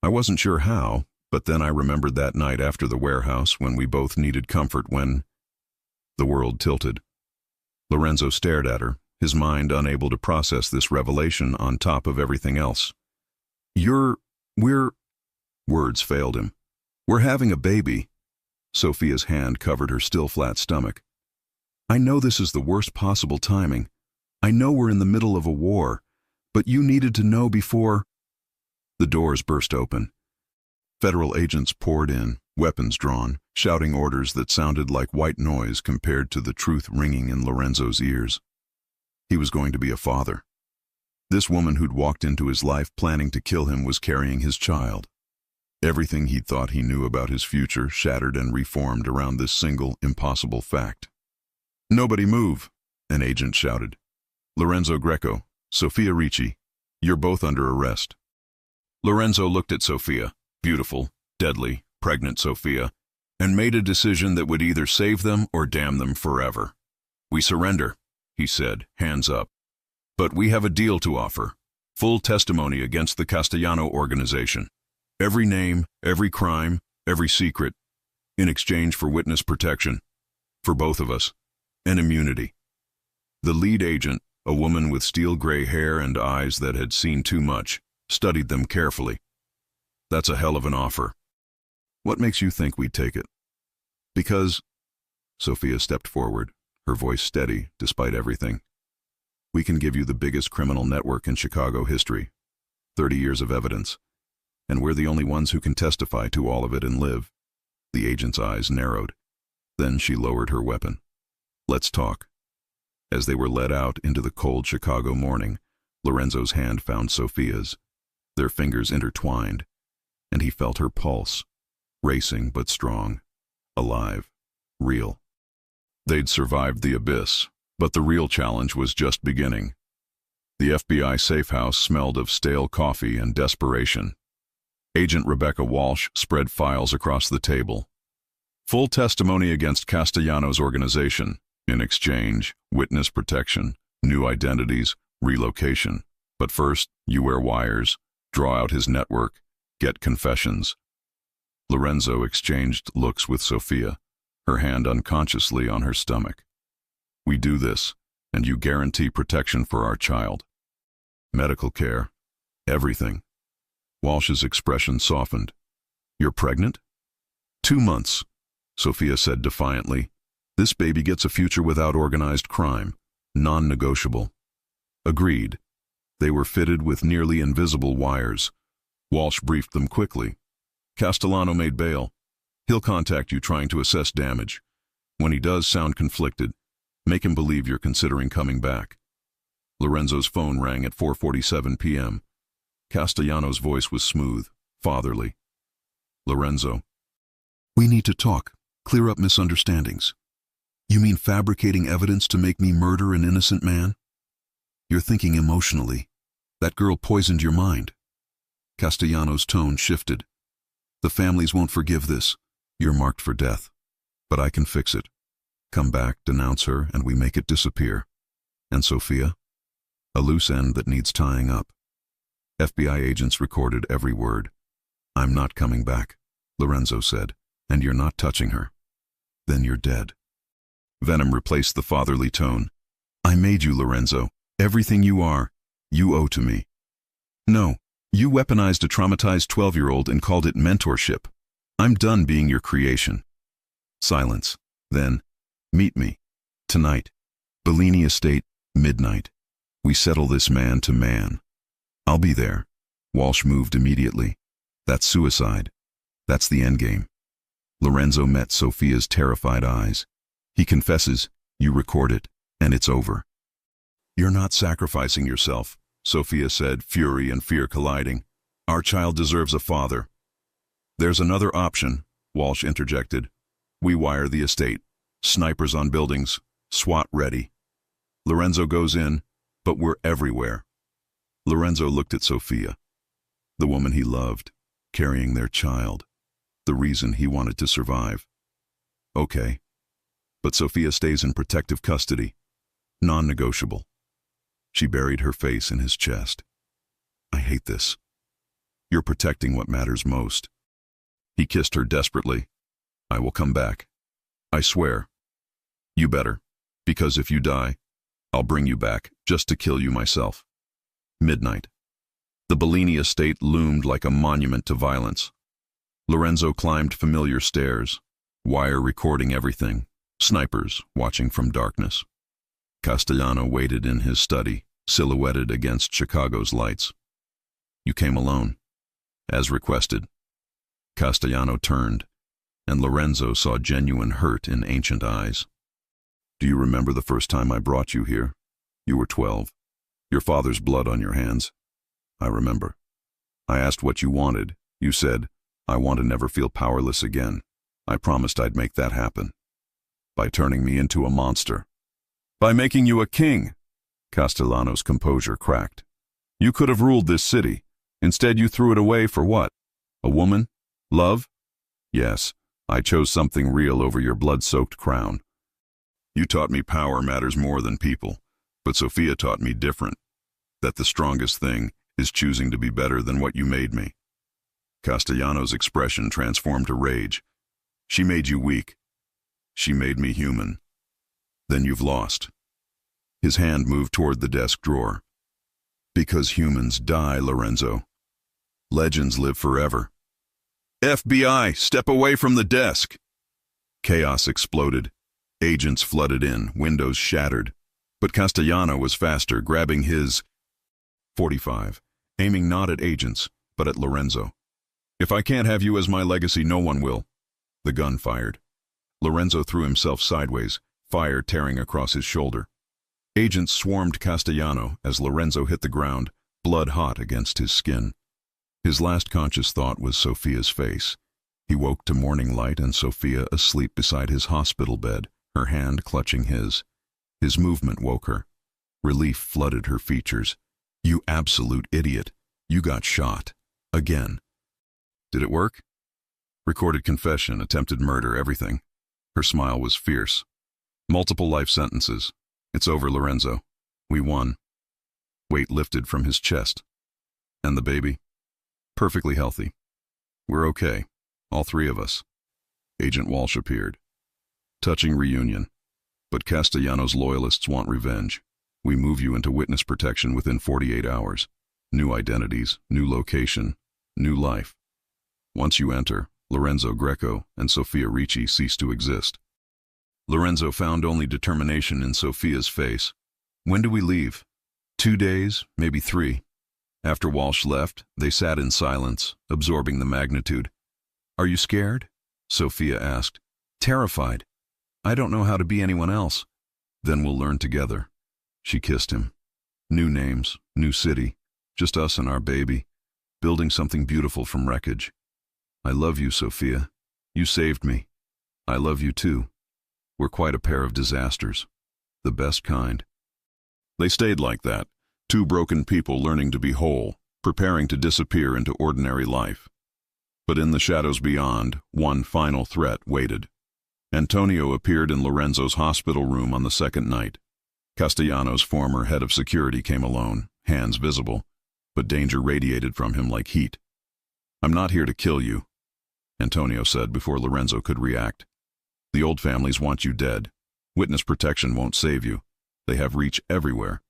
A: I wasn't sure how, but then I remembered that night after the warehouse when we both needed comfort when... The world tilted. Lorenzo stared at her, his mind unable to process this revelation on top of everything else. We're... Words failed him. "We're having a baby." Sofia's hand covered her still flat stomach. "I know this is the worst possible timing. I know we're in the middle of a war, but you needed to know before..." The doors burst open. Federal agents poured in, weapons drawn, shouting orders that sounded like white noise compared to the truth ringing in Lorenzo's ears. He was going to be a father. This woman who'd walked into his life planning to kill him was carrying his child. Everything he thought he knew about his future shattered and reformed around this single, impossible fact. "Nobody move," an agent shouted. "Lorenzo Greco, Sofia Ricci, you're both under arrest." Lorenzo looked at Sofia, beautiful, deadly, pregnant Sofia, and made a decision that would either save them or damn them forever. "We surrender," he said, hands up. "But we have a deal to offer. Full testimony against the Castellano organization. Every name, every crime, every secret, in exchange for witness protection, for both of us, and immunity. The lead agent, a woman with steel-gray hair and eyes that had seen too much, studied them carefully. That's a hell of an offer. What makes you think we'd take it? Because, Sophia stepped forward, her voice steady despite everything. We can give you the biggest criminal network in Chicago history, 30 years of evidence, and we're the only ones who can testify to all of it and live. The agent's eyes narrowed. Then she lowered her weapon. Let's talk. As they were led out into the cold Chicago morning, Lorenzo's hand found Sophia's. Their fingers intertwined, and he felt her pulse, racing but strong, alive, real. They'd survived the abyss, but the real challenge was just beginning. The FBI safe house smelled of stale coffee and desperation. Agent Rebecca Walsh spread files across the table. Full testimony against Castellanos' organization. In exchange, witness protection, new identities, relocation. But first, you wear wires, draw out his network, get confessions. Lorenzo exchanged looks with Sophia, her hand unconsciously on her stomach. We do this, and you guarantee protection for our child. Medical care, everything. Walsh's expression softened. You're pregnant? 2 months, Sophia said defiantly. This baby gets a future without organized crime, non-negotiable. Agreed. They were fitted with nearly invisible wires. Walsh briefed them quickly. Castellano made bail. He'll contact you trying to assess damage. When he does sound conflicted, make him believe you're considering coming back. Lorenzo's phone rang at 4:47 p.m. Castellanos' voice was smooth, fatherly. Lorenzo. We need to talk, clear up misunderstandings. You mean fabricating evidence to make me murder an innocent man? You're thinking emotionally. That girl poisoned your mind. Castellanos' tone shifted. The families won't forgive this. You're marked for death. But I can fix it. Come back, denounce her, and we make it disappear. And Sophia? A loose end that needs tying up. FBI agents recorded every word. I'm not coming back, Lorenzo said, and you're not touching her. Then you're dead. Venom replaced the fatherly tone. I made you, Lorenzo. Everything you are, you owe to me. No, you weaponized a traumatized 12-year-old and called it mentorship. I'm done being your creation. Silence. Then, meet me. Tonight. Bellini Estate, midnight. We settle this man to man. I'll be there. Walsh moved immediately. That's suicide. That's the endgame. Lorenzo met Sophia's terrified eyes. He confesses, you record it, and it's over. You're not sacrificing yourself, Sophia said, fury and fear colliding. Our child deserves a father. There's another option, Walsh interjected. We wire the estate. Snipers on buildings. SWAT ready. Lorenzo goes in, but we're everywhere. Lorenzo looked at Sophia, the woman he loved, carrying their child, the reason he wanted to survive. Okay. But Sophia stays in protective custody. Non-negotiable. She buried her face in his chest. I hate this. You're protecting what matters most. He kissed her desperately. I will come back. I swear. You better. Because if you die, I'll bring you back just to kill you myself. Midnight. The Bellini estate loomed like a monument to violence. Lorenzo climbed familiar stairs, wire recording everything. Snipers watching from darkness. Castellano waited in his study, silhouetted against Chicago's lights. You came alone, as requested. Castellano turned, and Lorenzo saw genuine hurt in ancient eyes. Do you remember the first time I brought you here? You were 12. Your father's blood on your hands. I remember. I asked what you wanted. You said, I want to never feel powerless again. I promised I'd make that happen. By turning me into a monster. By making you a king. Castellano's composure cracked. You could have ruled this city. Instead, you threw it away for what? A woman? Love? Yes, I chose something real over your blood-soaked crown. You taught me power matters more than people, but Sophia taught me different. That the strongest thing is choosing to be better than what you made me. Castellano's expression transformed to rage. She made you weak. She made me human. Then you've lost. His hand moved toward the desk drawer. Because humans die, Lorenzo. Legends live forever. FBI, step away from the desk! Chaos exploded. Agents flooded in, windows shattered. But Castellano was faster, grabbing his .45, aiming not at agents, but at Lorenzo. If I can't have you as my legacy, no one will. The gun fired. Lorenzo threw himself sideways, fire tearing across his shoulder. Agents swarmed Castellano as Lorenzo hit the ground, blood hot against his skin. His last conscious thought was Sophia's face. He woke to morning light and Sophia asleep beside his hospital bed, her hand clutching his. His movement woke her. Relief flooded her features. You absolute idiot. You got shot. Again. Did it work? Recorded confession, attempted murder, everything. Her smile was fierce. Multiple life sentences. It's over, Lorenzo. We won. Weight lifted from his chest. And the baby? Perfectly healthy. We're okay. All three of us. Agent Walsh appeared. Touching reunion. But Castellano's loyalists want revenge. We move you into witness protection within 48 hours. New identities, new location, new life. Once you enter, Lorenzo Greco and Sofia Ricci cease to exist. Lorenzo found only determination in Sofia's face. When do we leave? 2 days, maybe 3. After Walsh left, they sat in silence, absorbing the magnitude. Are you scared? Sophia asked. Terrified. I don't know how to be anyone else. Then we'll learn together. She kissed him. New names, new city, just us and our baby, building something beautiful from wreckage. I love you, Sophia. You saved me. I love you too. We're quite a pair of disasters. The best kind. They stayed like that, two broken people learning to be whole, preparing to disappear into ordinary life. But in the shadows beyond, one final threat waited. Antonio appeared in Lorenzo's hospital room on the second night. Castellano's former head of security came alone, hands visible, but danger radiated from him like heat. I'm not here to kill you, Antonio said before Lorenzo could react. The old families want you dead. Witness protection won't save you. They have reach everywhere.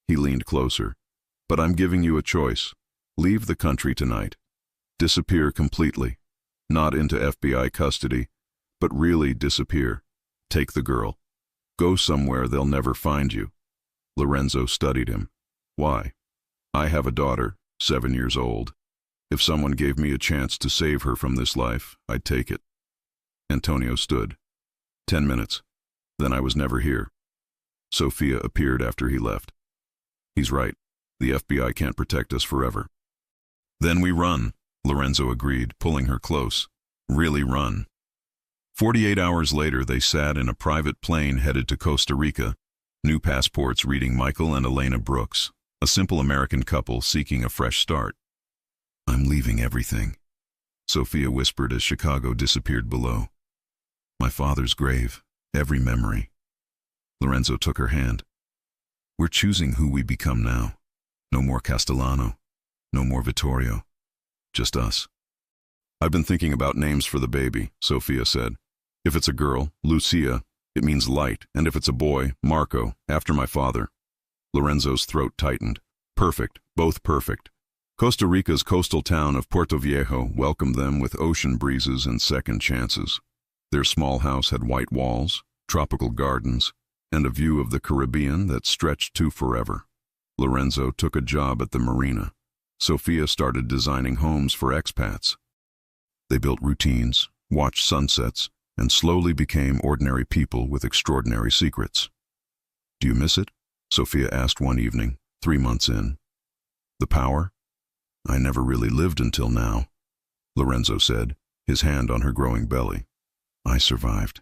A: He leaned closer. But I'm giving you a choice. Leave the country tonight. Disappear completely. Not into FBI custody, but really disappear. Take the girl. Go somewhere they'll never find you. Lorenzo studied him. Why? I have a daughter, 7 years old. If someone gave me a chance to save her from this life, I'd take it. Antonio stood. 10 minutes. Then I was never here. Sophia appeared after he left. He's right. The FBI can't protect us forever. Then we run, Lorenzo agreed, pulling her close. Really run. 48 hours later, they sat in a private plane headed to Costa Rica, new passports reading Michael and Elena Brooks, a simple American couple seeking a fresh start. I'm leaving everything, Sophia whispered as Chicago disappeared below. My father's grave, every memory. Lorenzo took her hand. We're choosing who we become now. No more Castellano, no more Vittorio, just us. I've been thinking about names for the baby, Sophia said. If it's a girl, Lucia, it means light, and if it's a boy, Marco, after my father. Lorenzo's throat tightened. Perfect, both perfect. Costa Rica's coastal town of Puerto Viejo welcomed them with ocean breezes and second chances. Their small house had white walls, tropical gardens, and a view of the Caribbean that stretched to forever. Lorenzo took a job at the marina. Sophia started designing homes for expats. They built routines, watched sunsets, and slowly became ordinary people with extraordinary secrets. Do you miss it? Sophia asked one evening, 3 months in. The power? I never really lived until now, Lorenzo said, his hand on her growing belly. I survived.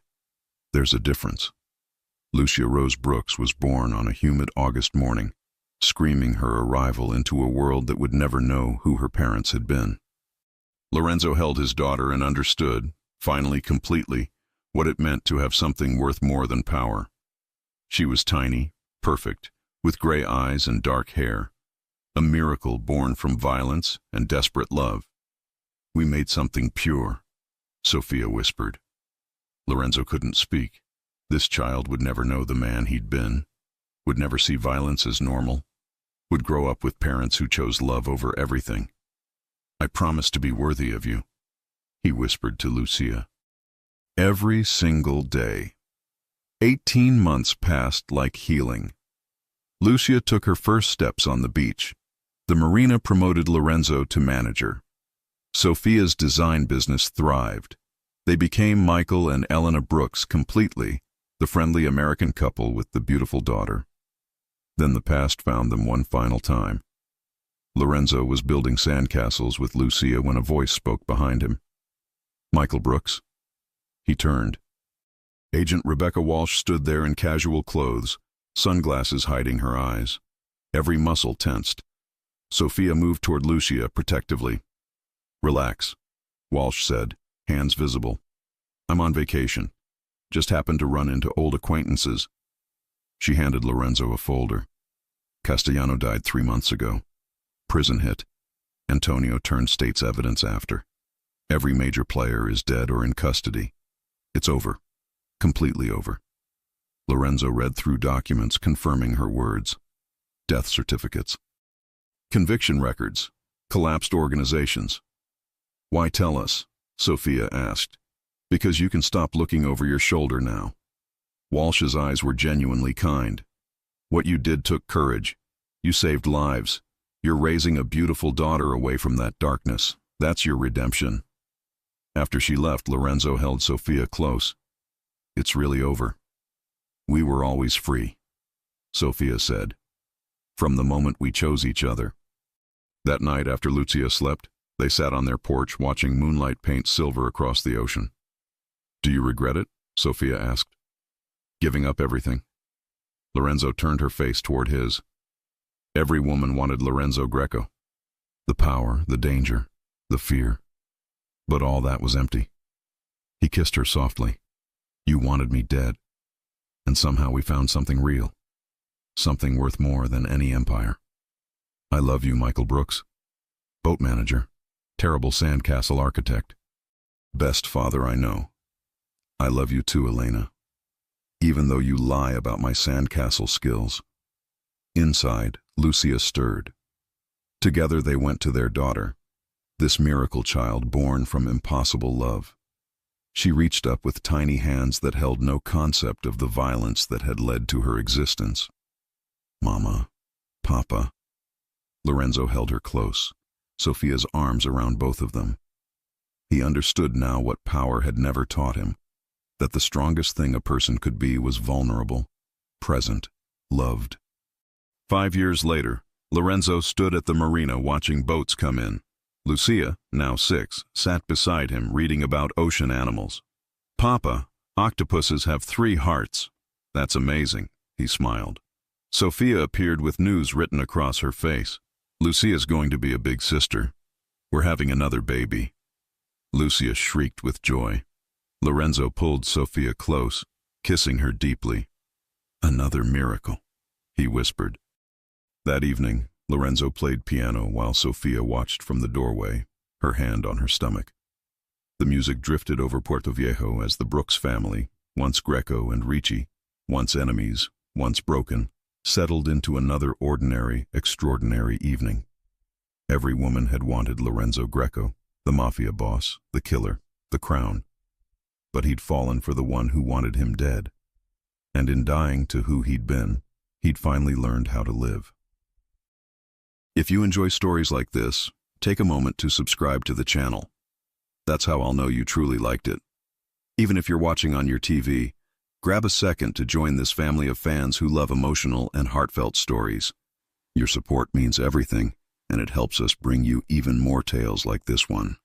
A: There's a difference. Lucia Rose Brooks was born on a humid August morning, screaming her arrival into a world that would never know who her parents had been. Lorenzo held his daughter and understood, finally completely, what it meant to have something worth more than power. She was tiny, perfect, with gray eyes and dark hair, a miracle born from violence and desperate love. We made something pure. Sophia whispered. Lorenzo couldn't speak. This child would never know the man he'd been, would never see violence as normal, would grow up with parents who chose love over everything. I promise to be worthy of you, he whispered to Lucia. Every single day. 18 months passed like healing. Lucia took her first steps on the beach. The marina promoted Lorenzo to manager. Sophia's design business thrived. They became Michael and Elena Brooks completely, the friendly American couple with the beautiful daughter. Then the past found them one final time. Lorenzo was building sandcastles with Lucia when a voice spoke behind him. Michael Brooks. He turned. Agent Rebecca Walsh stood there in casual clothes, sunglasses hiding her eyes. Every muscle tensed. Sophia moved toward Lucia protectively. Relax, Walsh said, hands visible. I'm on vacation. Just happened to run into old acquaintances. She handed Lorenzo a folder. Castellano died 3 months ago. Prison hit. Antonio turned state's evidence after. Every major player is dead or in custody. It's over. Completely over. Lorenzo read through documents confirming her words. Death certificates. Conviction records. Collapsed organizations. Why tell us? Sophia asked. Because you can stop looking over your shoulder now. Walsh's eyes were genuinely kind. What you did took courage. You saved lives. You're raising a beautiful daughter away from that darkness. That's your redemption. After she left, Lorenzo held Sophia close. It's really over. We were always free, Sophia said. From the moment we chose each other. That night after Lucia slept, they sat on their porch watching moonlight paint silver across the ocean. Do you regret it? Sophia asked. Giving up everything. Lorenzo turned her face toward his. Every woman wanted Lorenzo Greco. The power, the danger, the fear. But all that was empty. He kissed her softly. You wanted me dead. And somehow we found something real. Something worth more than any empire. I love you, Michael Brooks. Boat manager. Terrible sandcastle architect. Best father I know. I love you too, Elena. Even though you lie about my sandcastle skills. Inside, Lucia stirred. Together they went to their daughter, this miracle child born from impossible love. She reached up with tiny hands that held no concept of the violence that had led to her existence. Mama, Papa. Lorenzo held her close, Sophia's arms around both of them. He understood now what power had never taught him, that the strongest thing a person could be was vulnerable, present, loved. 5 years later, Lorenzo stood at the marina watching boats come in. Lucia, now 6, sat beside him reading about ocean animals. Papa, octopuses have 3 hearts. That's amazing, he smiled. Sophia appeared with news written across her face. Lucia's going to be a big sister. We're having another baby. Lucia shrieked with joy. Lorenzo pulled Sophia close, kissing her deeply. Another miracle, he whispered. That evening, Lorenzo played piano while Sophia watched from the doorway, her hand on her stomach. The music drifted over Puerto Viejo as the Brooks family, once Greco and Ricci, once enemies, once broken, settled into another ordinary, extraordinary evening. Every woman had wanted Lorenzo Greco, the Mafia boss, the killer, the crown. But he'd fallen for the one who wanted him dead. And in dying to who he'd been, he'd finally learned how to live. If you enjoy stories like this, take a moment to subscribe to the channel. That's how I'll know you truly liked it. Even if you're watching on your TV, grab a second to join this family of fans who love emotional and heartfelt stories. Your support means everything, and it helps us bring you even more tales like this one.